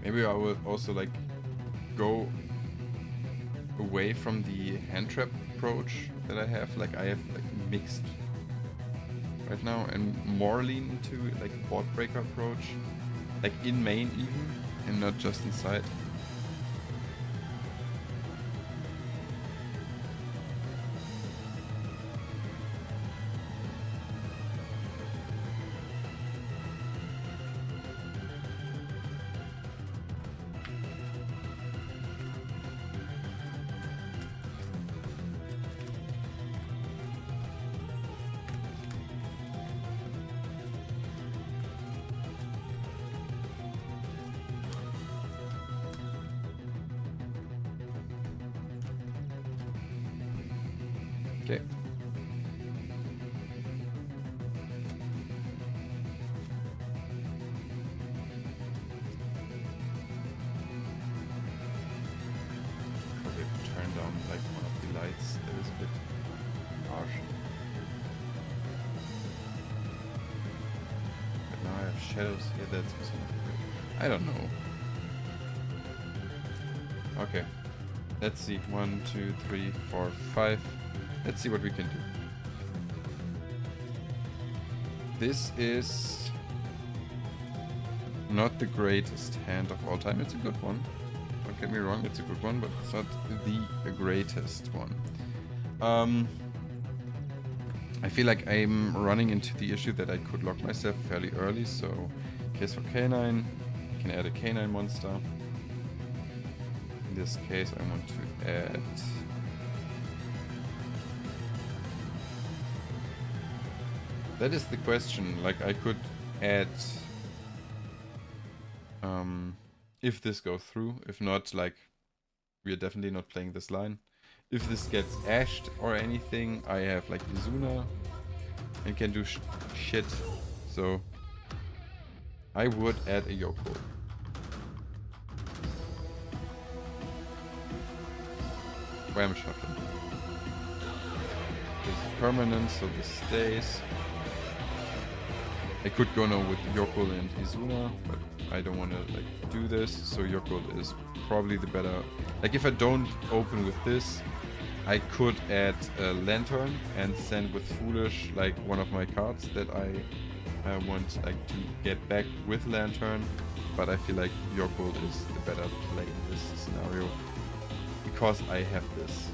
Maybe I will also like go away from the hand trap approach that I have. Like I have like mixed right now, and more lean into like board breaker approach, like in main even, and not just inside. Okay. Probably turn down like one of the lights. That is a bit harsh. But now I have shadows here. That's also not good. I don't know. Okay. Let's see. 1, 2, 3, 4, 5. Let's see what we can do. This is not the greatest hand of all time. It's a good one. Don't get me wrong, it's a good one, but it's not the greatest one. I feel like I'm running into the issue that I could lock myself fairly early, so in case for Canine, I can add a Canine monster. In this case, I want to add that is the question. Like I could add if this goes through. If not, like we are definitely not playing this line. If this gets ashed or anything, I have like Izuna and can do shit. So I would add a Yoko. Wham shuffle. This is permanent, so this stays. I could go now with Yokul and Izuna, but I don't want to like do this, so Yokul is probably the better. Like if I don't open with this, I could add a Lantern and send with Foolish like one of my cards that I want like to get back with Lantern, but I feel like Yokul is the better play in this scenario because I have this.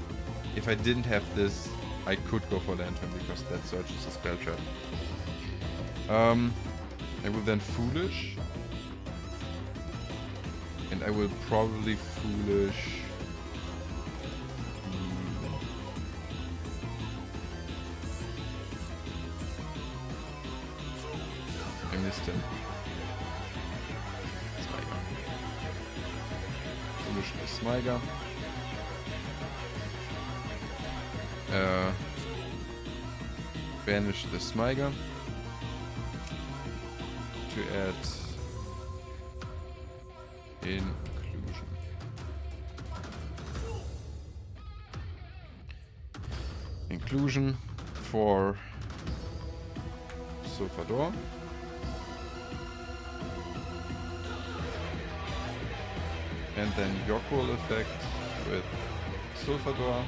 If I didn't have this, I could go for Lantern because that searches a spell trap. I will then Foolish, and I will probably Foolish. I missed him. Smyger. Foolish Smyger. Banish the Smyger. To add Inclusion. Inclusion for Sulfador. And then Yokul effect with Sulfador.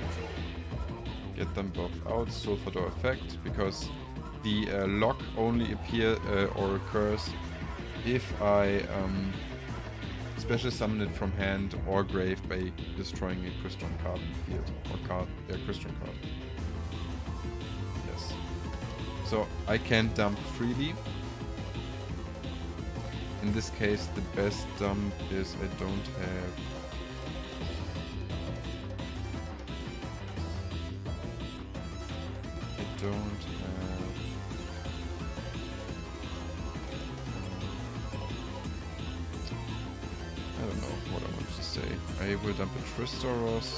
Get them both out. Sulfador effect, because the lock only appear or occurs if I special summon it from hand or grave by destroying a Crystron card in the field. Or card, Crystron card. Yes. So I can dump freely. In this case, the best dump is I don't have... I don't have... I don't know what I want to say. I will dump a Tristaros.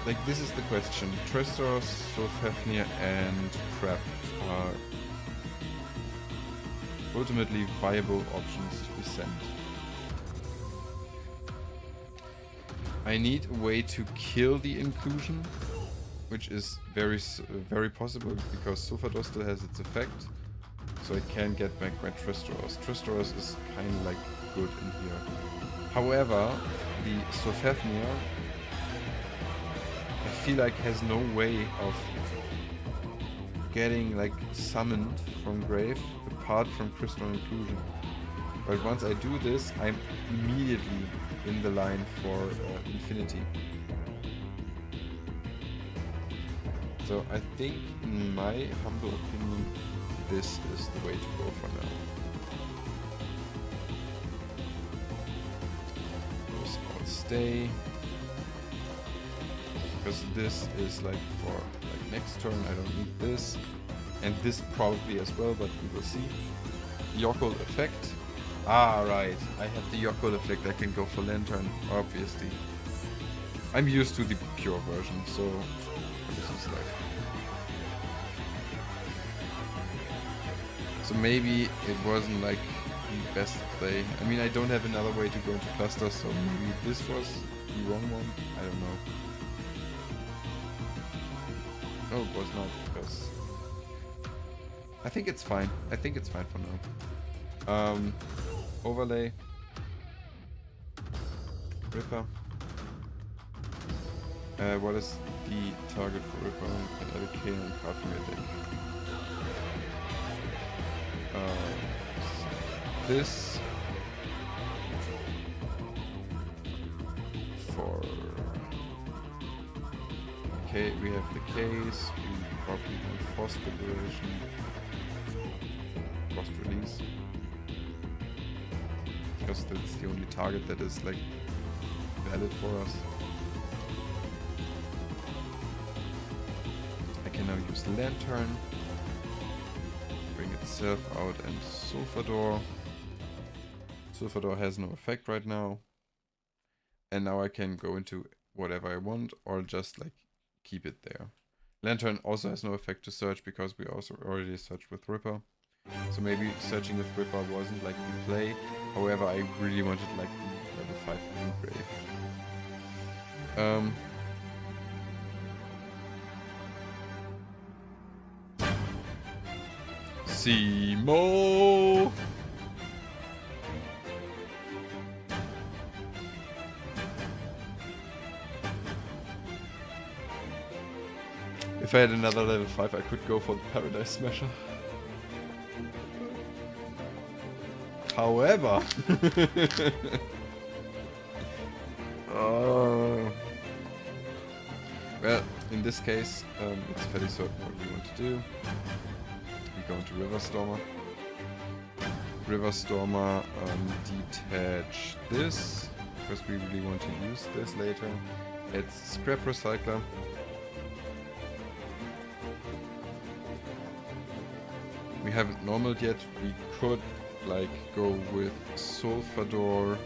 Like, this is the question. Tristaros, Soulfafnir, and Crab are ultimately viable options to be sent. I need a way to kill the inclusion, which is very possible because Sulfador still has its effect, so I can get back my Tristaros. Tristaros is kind of like good in here. However, the Soulfafnir I feel like has no way of getting like summoned from grave apart from Crystal Inclusion. But once I do this, I'm immediately in the line for Infinity. So I think, in my humble opinion, this is the way to go for now. Those all stay. Because this is like for like next turn, I don't need this. And this probably as well, but we will see. Yockel effect. Ah, right. I have the Yockel effect. I can go for Lantern, obviously. I'm used to the pure version, so this is like... So maybe it wasn't like the best play. I mean, I don't have another way to go into cluster, so maybe this was the wrong one. I don't know. No, it was not, because... I think it's fine. I think it's fine for now. Overlay. Ripper. What is the target for Ripper? Can add a K and card from your deck. This... For... Okay, we have the case, we probably want Force Liberation, Frost Release, because that's the only target that is like valid for us. I can now use Lantern, bring itself out, and Sulfador. Sulfador has no effect right now, and now I can go into whatever I want, or just like keep it there. Lantern also has no effect to search because we also already searched with Ripper. So maybe searching with Ripper wasn't like the play. However, I really wanted like the level 5 grave. Simo! If I had another level 5, I could go for the Paradise Smasher. However... Well, in this case, it's fairly certain what we want to do. We go into River Stormer. River Stormer, detach this, because we really want to use this later. It's Scrap Recycler. We haven't normaled yet. We could like go with Sulfador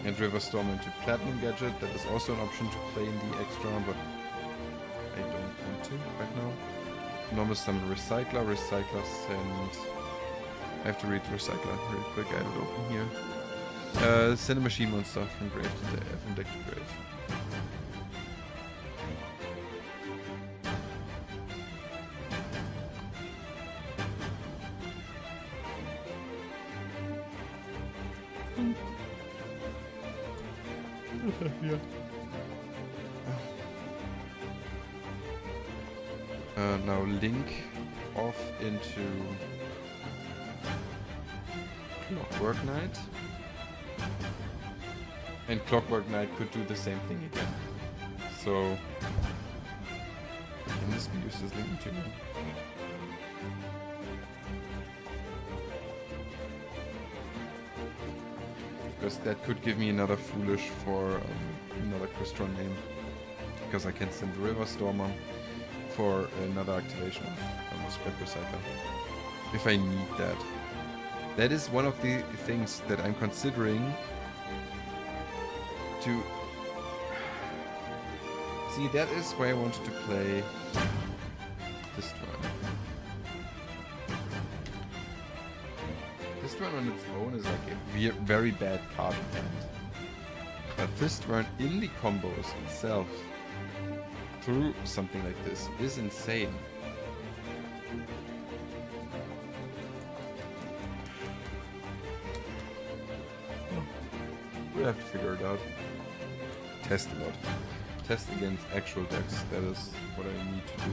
and River Storm into Platinum Gadget. That is also an option to play in the extra, but I don't want to right now. Normal summon Recycler. Recycler send... I have to read Recycler real quick. I have it open here. Send a machine monster from grave to from deck to grave. Yeah. Now Link off into Clockwork Knight. And Clockwork Knight could do the same thing again. So, can this be used as Lincoln Jr.? Because that could give me another Foolish for another Crystron name. Because I can send the River Stormer for another activation of Scrap Recycler. If I need that. That is one of the things that I'm considering to... See, that is why I wanted to play this one. This one on its own is like a very bad card in hand. But this one in the combos itself, through something like this, is insane. We'll have to figure it out. Test a lot. Test against actual decks. That is what I need to do.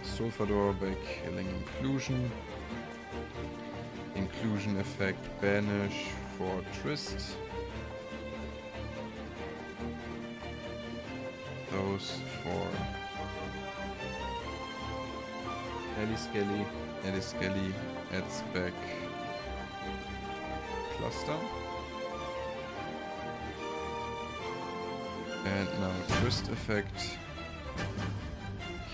Sulfador by killing Inclusion. Inclusion effect banish for Trist. Those for Skelly. Skelly adds back Cluster. And now Trist effect.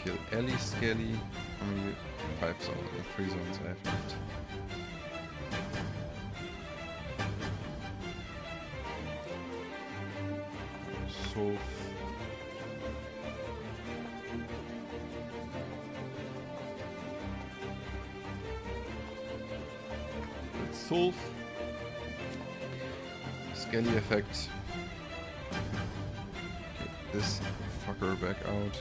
Kill Skelly. How many? 5 zones, 3 zones I have left. Solve. Let's solve. Skelly effect. Get this fucker back out.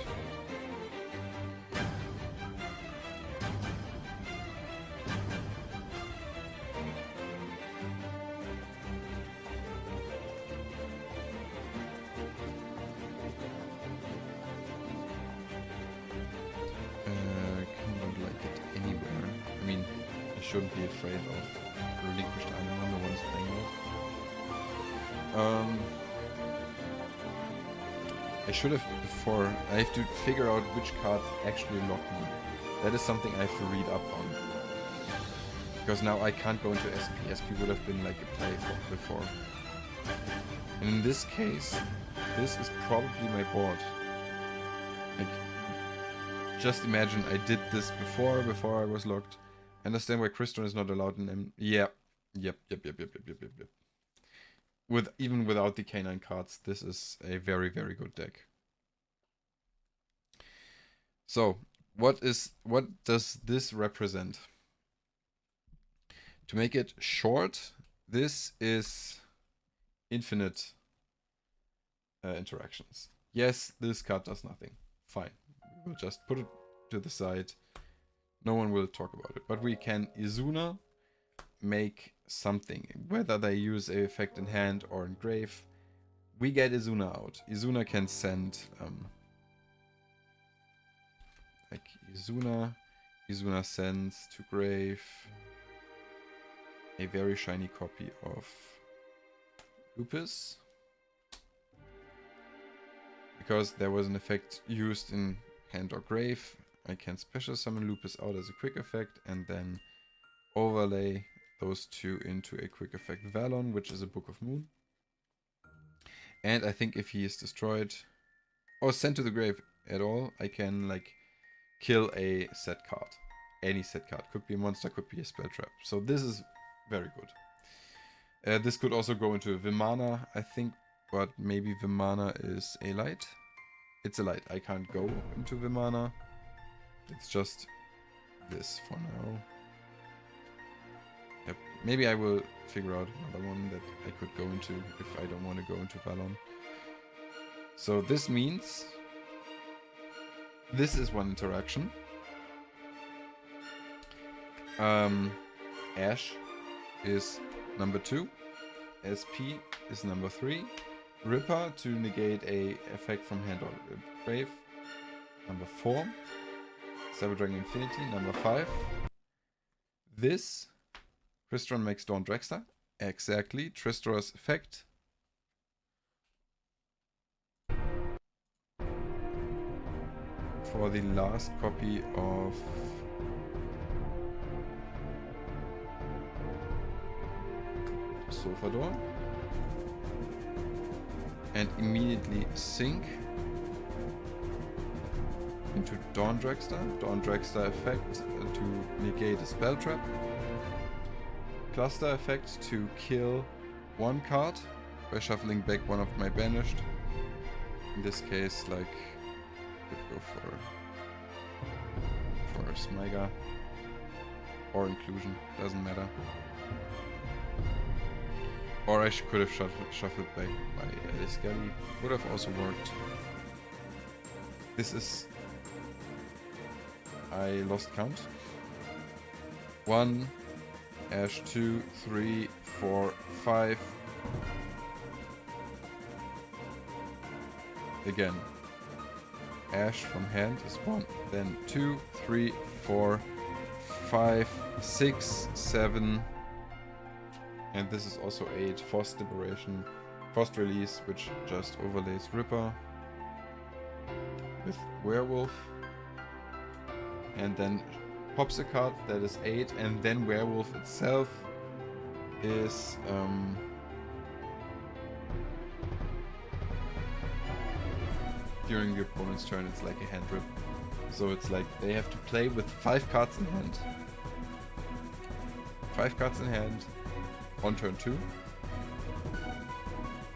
Shouldn't be afraid of relinquished animal, no one is playing it. I should have before, I have to figure out which cards actually lock me. That is something I have to read up on. Because now I can't go into SP. SP would have been like a play before. And in this case, this is probably my board. Like, just imagine I did this before I was locked. Understand why Crystron is not allowed in M. Yeah. Yep. Even without the K9 cards, this is a very, very good deck. So, what does this represent? To make it short, this is infinite interactions. Yes, this card does nothing. Fine. We'll just put it to the side. No one will talk about it, but we can Izuna make something. Whether they use a effect in hand or in grave, we get Izuna out. Izuna can send like Izuna sends to grave a very shiny copy of Lupus. Because there was an effect used in hand or grave, I can special summon Lupus out as a quick effect and then overlay those two into a quick effect Valon, which is a Book of Moon. And I think if he is destroyed or sent to the grave at all, I can like kill a set card. Any set card. Could be a monster, could be a spell trap. So this is very good. This could also go into Vimana, I think, but maybe Vimana is a light. It's a light. I can't go into Vimana. It's just this for now. Yep. Maybe I will figure out another one that I could go into if I don't want to go into Valon. So this means this is one interaction. Ash is number 2. SP is number 3. Ripper to negate a effect from hand or grave. Number 4. Cyber Dragon Infinity. Number 5. This. Tristram makes Dawn Dragster. Exactly. Tristra's effect. For the last copy of Sulfador. And immediately sink into Dawn Dragster. Dawn Dragster effect to negate a spell trap. Cluster effect to kill one card by shuffling back one of my banished. In this case, like, could go for Smyga or Inclusion, doesn't matter. Or I could have shuffled back my Skelly, would have also worked. This is... I lost count. 1, Ash 2, 3, 4, 5. Again. Ash from hand is 1, then 2, 3, 4, 5, 6, 7. And this is also 8. Forced Liberation, Forced Release, which just overlays Ripper with Werewolf. And then pops a card that is 8, and then Werewolf itself is during the opponent's turn. It's like a hand rip, so it's like they have to play with 5 cards in hand. 5 cards in hand on turn 2,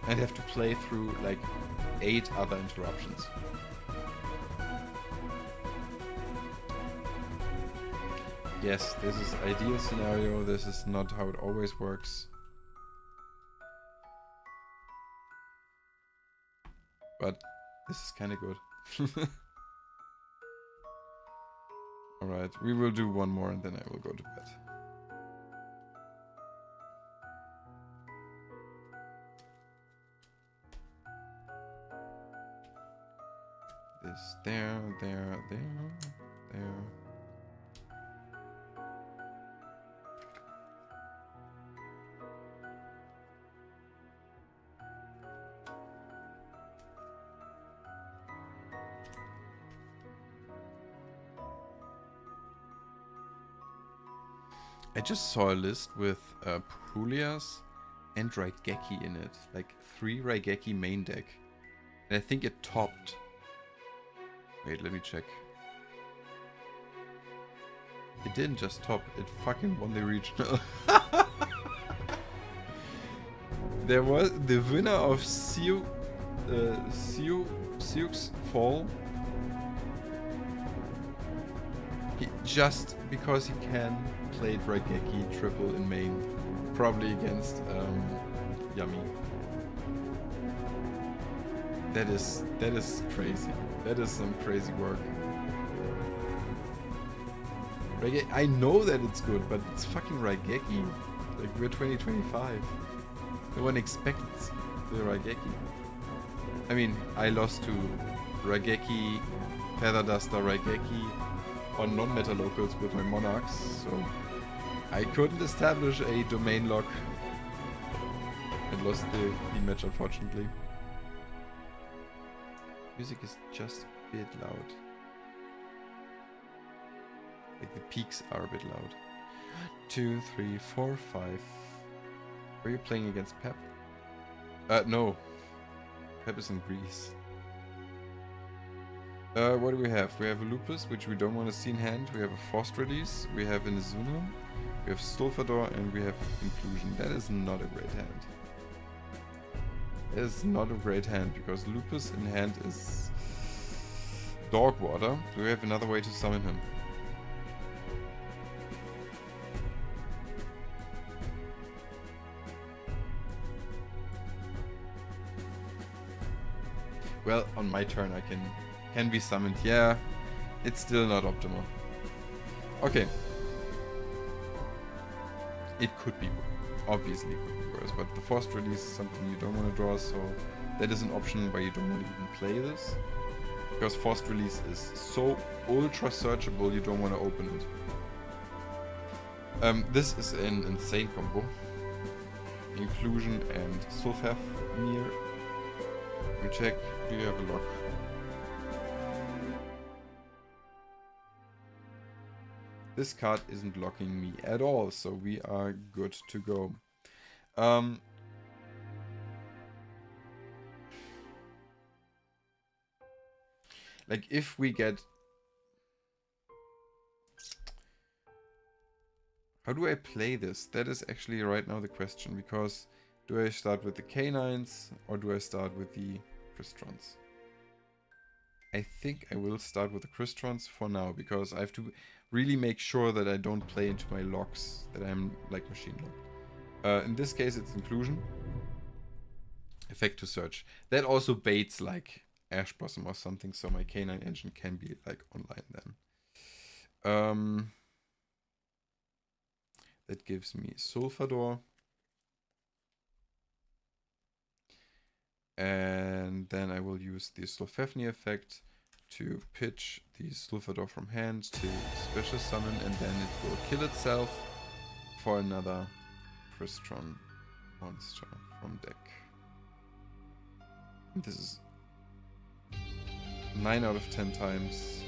and have to play through like 8 other interruptions. Yes, this is ideal scenario. This is not how it always works. But this is kind of good. Alright, we will do one more and then I will go to bed. This there, there, there, there. I just saw a list with Pulias and Raigeki in it. Like 3 Raigeki main deck. And I think it topped. Wait, let me check. It didn't just top, it fucking won the regional. There was the winner of Siux's Fall. Just because he can played Raigeki triple in main, probably against Yami. That is crazy. That is some crazy work. Raigeki, I know that it's good, but it's fucking Raigeki. Like, we're 2025. No one expects the Raigeki. I mean, I lost to Raigeki, Feather Duster, Raigeki on non-meta locals with my Monarchs, so I couldn't establish a domain lock and lost the match, unfortunately. Music is just a bit loud. Like the peaks are a bit loud. 2, 3, 4, 5. Were you playing against Pep? No. Pep is in Greece. What do we have? We have a Lupus, which we don't want to see in hand. We have a Forced Release. We have an Izuna. We have Stolfador, and we have Inclusion. That is not a great hand. That is not a great hand, because Lupus in hand is Dog Water. Do we have another way to summon him? Well, on my turn I can be summoned. Yeah, it's still not optimal. Okay. It could be obviously could be worse, but the forced release is something you don't want to draw, so that is an option where you don't want to even play this. Because forced release is so ultra searchable, you don't want to open it. This is an insane combo. Inclusion and Sulfafnir. We check, do you have a lock? This card isn't locking me at all, so we are good to go. Like if we get... How do I play this? That is actually right now the question, because do I start with the canines or do I start with the Cristrons? I think I will start with the Cristrons for now, because I have to really make sure that I don't play into my locks, that I'm like machine locked. In this case it's inclusion. Effect to search. That also baits like Ash Blossom or something, so my canine engine can be like online then. That gives me Sulfador. And then I will use the Sulfafnir effect to pitch the Sulfador from hand to special summon, and then it will kill itself for another Crystron monster from deck. And this is 9 out of 10 times.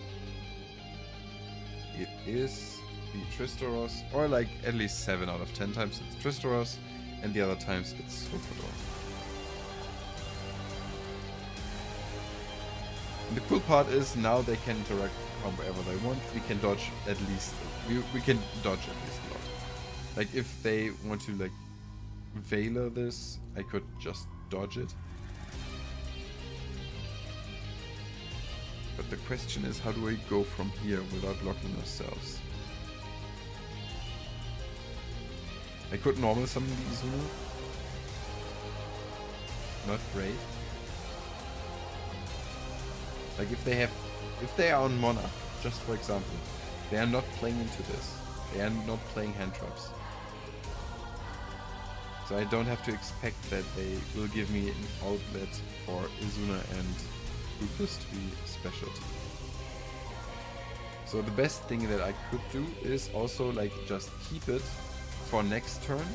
It is the Tristaros, or like at least 7 out of 10 times it's Tristaros, and the other times it's Sulfador. And the cool part is now they can interact however they want. We can dodge at least, we can dodge at least a lot. Like if they want to like Veiler this, I could just dodge it. But the question is, how do I go from here without locking ourselves? I could normal summon the Izuna. Not great. Like if they are on Mana, just for example, they are not playing into this. They are not playing hand traps. So I don't have to expect that they will give me an outlet for Izuna and Rufus to be specialty. So the best thing that I could do is also like just keep it for next turn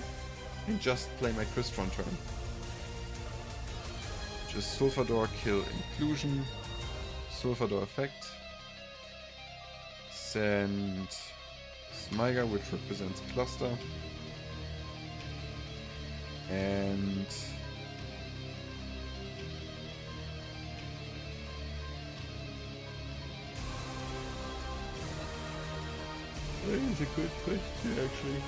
and just play my Crystron turn. Just Sulfador kill inclusion, Sulfador effect, send Smyga, which represents cluster, and that is a good question actually.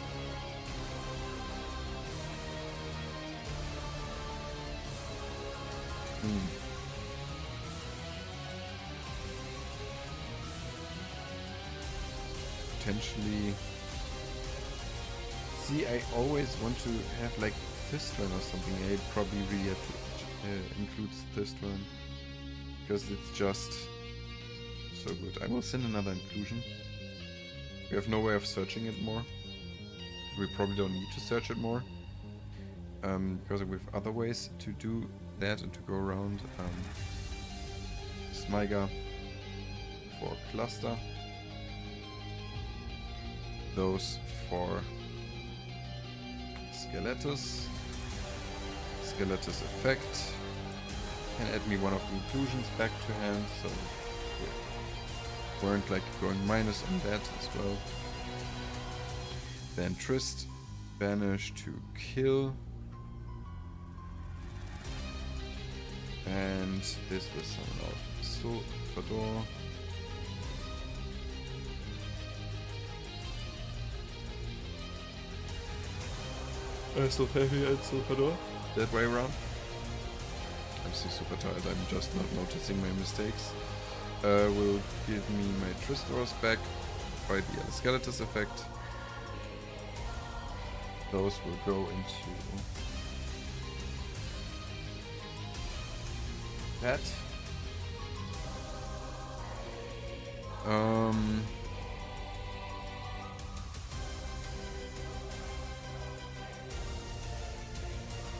Potentially. See, I always want to have like Thistran or something. I probably really have to include Thistran because it's just so good. I will send another inclusion. We have no way of searching it more. We probably don't need to search it more because we have other ways to do that and to go around. Smyga for cluster. Those for Skeletus. Skeletus effect. Can add me one of the inclusions back to hand, so we weren't like going minus on that as well. Then Trist, banish to kill. And this will summon out Sulfador. Sulfafnir and Sulfador. That way around. I'm still super tired, I'm just not noticing my mistakes. Will give me my Tristaros back by the other Skeletus effect. Those will go into that.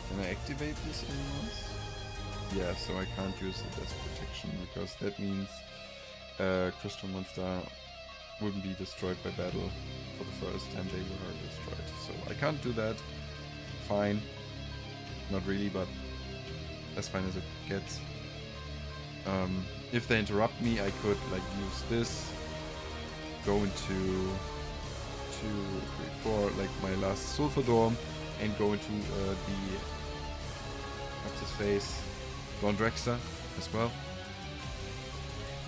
Can I activate this in Mars? Yeah, so I can't use it as protection because that means Crystal Monster wouldn't be destroyed by battle for the first time they were destroyed. So I can't do that. Fine. Not really, but as fine as it gets. If they interrupt me, I could like use this, go into 2, 3, 4, like my last Sulfador, and go into the what's his face, Dawn Dragster as well.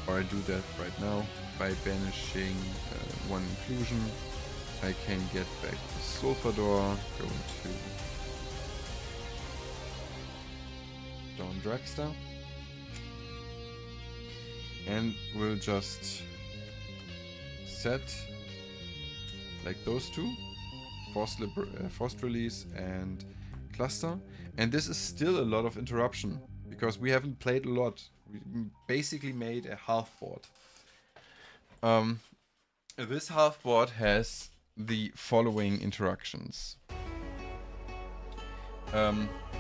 Or I do that right now by banishing one inclusion. I can get back the Sulfador, go into Dawn Dragster, and we'll just set like those two, forced release and cluster, and this is still a lot of interruption because we haven't played a lot. We basically made a half board. This half board has the following interactions.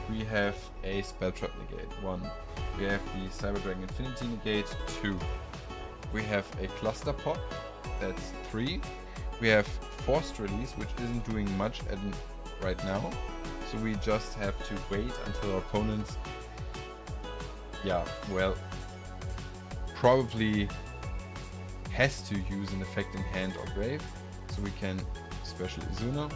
We have a Spell Trap negate, 1. We have the Cyber Dragon Infinity negate, 2. We have a Cluster Pop, that's 3. We have Forced Release, which isn't doing much right now. So we just have to wait until our opponents, probably has to use an effect in hand or grave. So we can special Izuna.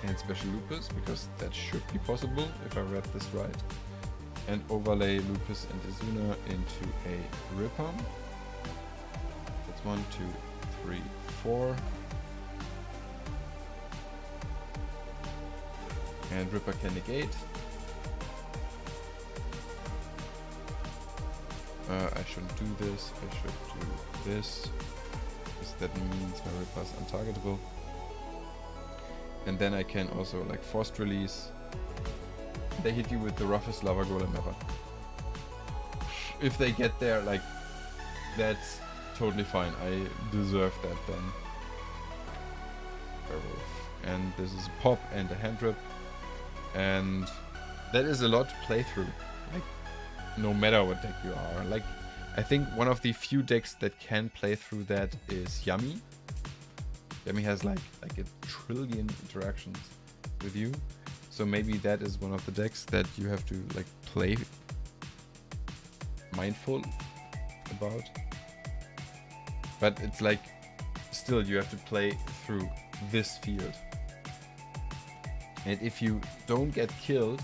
And special Lupus, because that should be possible if I read this right. And overlay Lupus and Izuna into a Ripper. That's 1, 2, 3, 4. And Ripper can negate. I shouldn't do this, I should do this, because that means my Ripper is untargetable. And then I can also like forced release. They hit you with the roughest lava golem ever. If they get there, like, that's totally fine. I deserve that then. And this is a pop and a hand rip. And that is a lot to play through. Like, no matter what deck you are. Like, I think one of the few decks that can play through that is Yami. Yami has like a trillion interactions with you. So maybe that is one of the decks that you have to like play mindful about. But it's like, still you have to play through this field. And if you don't get killed,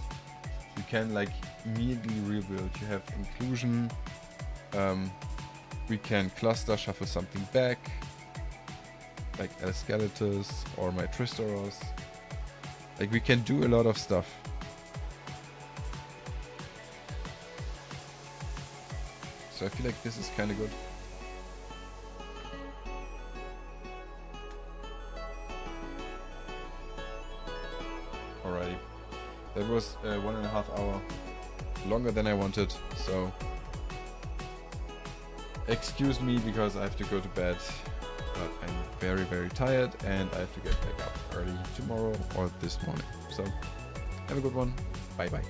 you can like immediately rebuild. You have inclusion. We can cluster, shuffle something back, like Skeletus or my Tristaros. Like we can do a lot of stuff. So I feel like this is kind of good. Alrighty. That was 1.5 hours longer than I wanted, so excuse me because I have to go to bed. But I'm very, very tired and I have to get back up early tomorrow or this morning. So have a good one. Bye bye.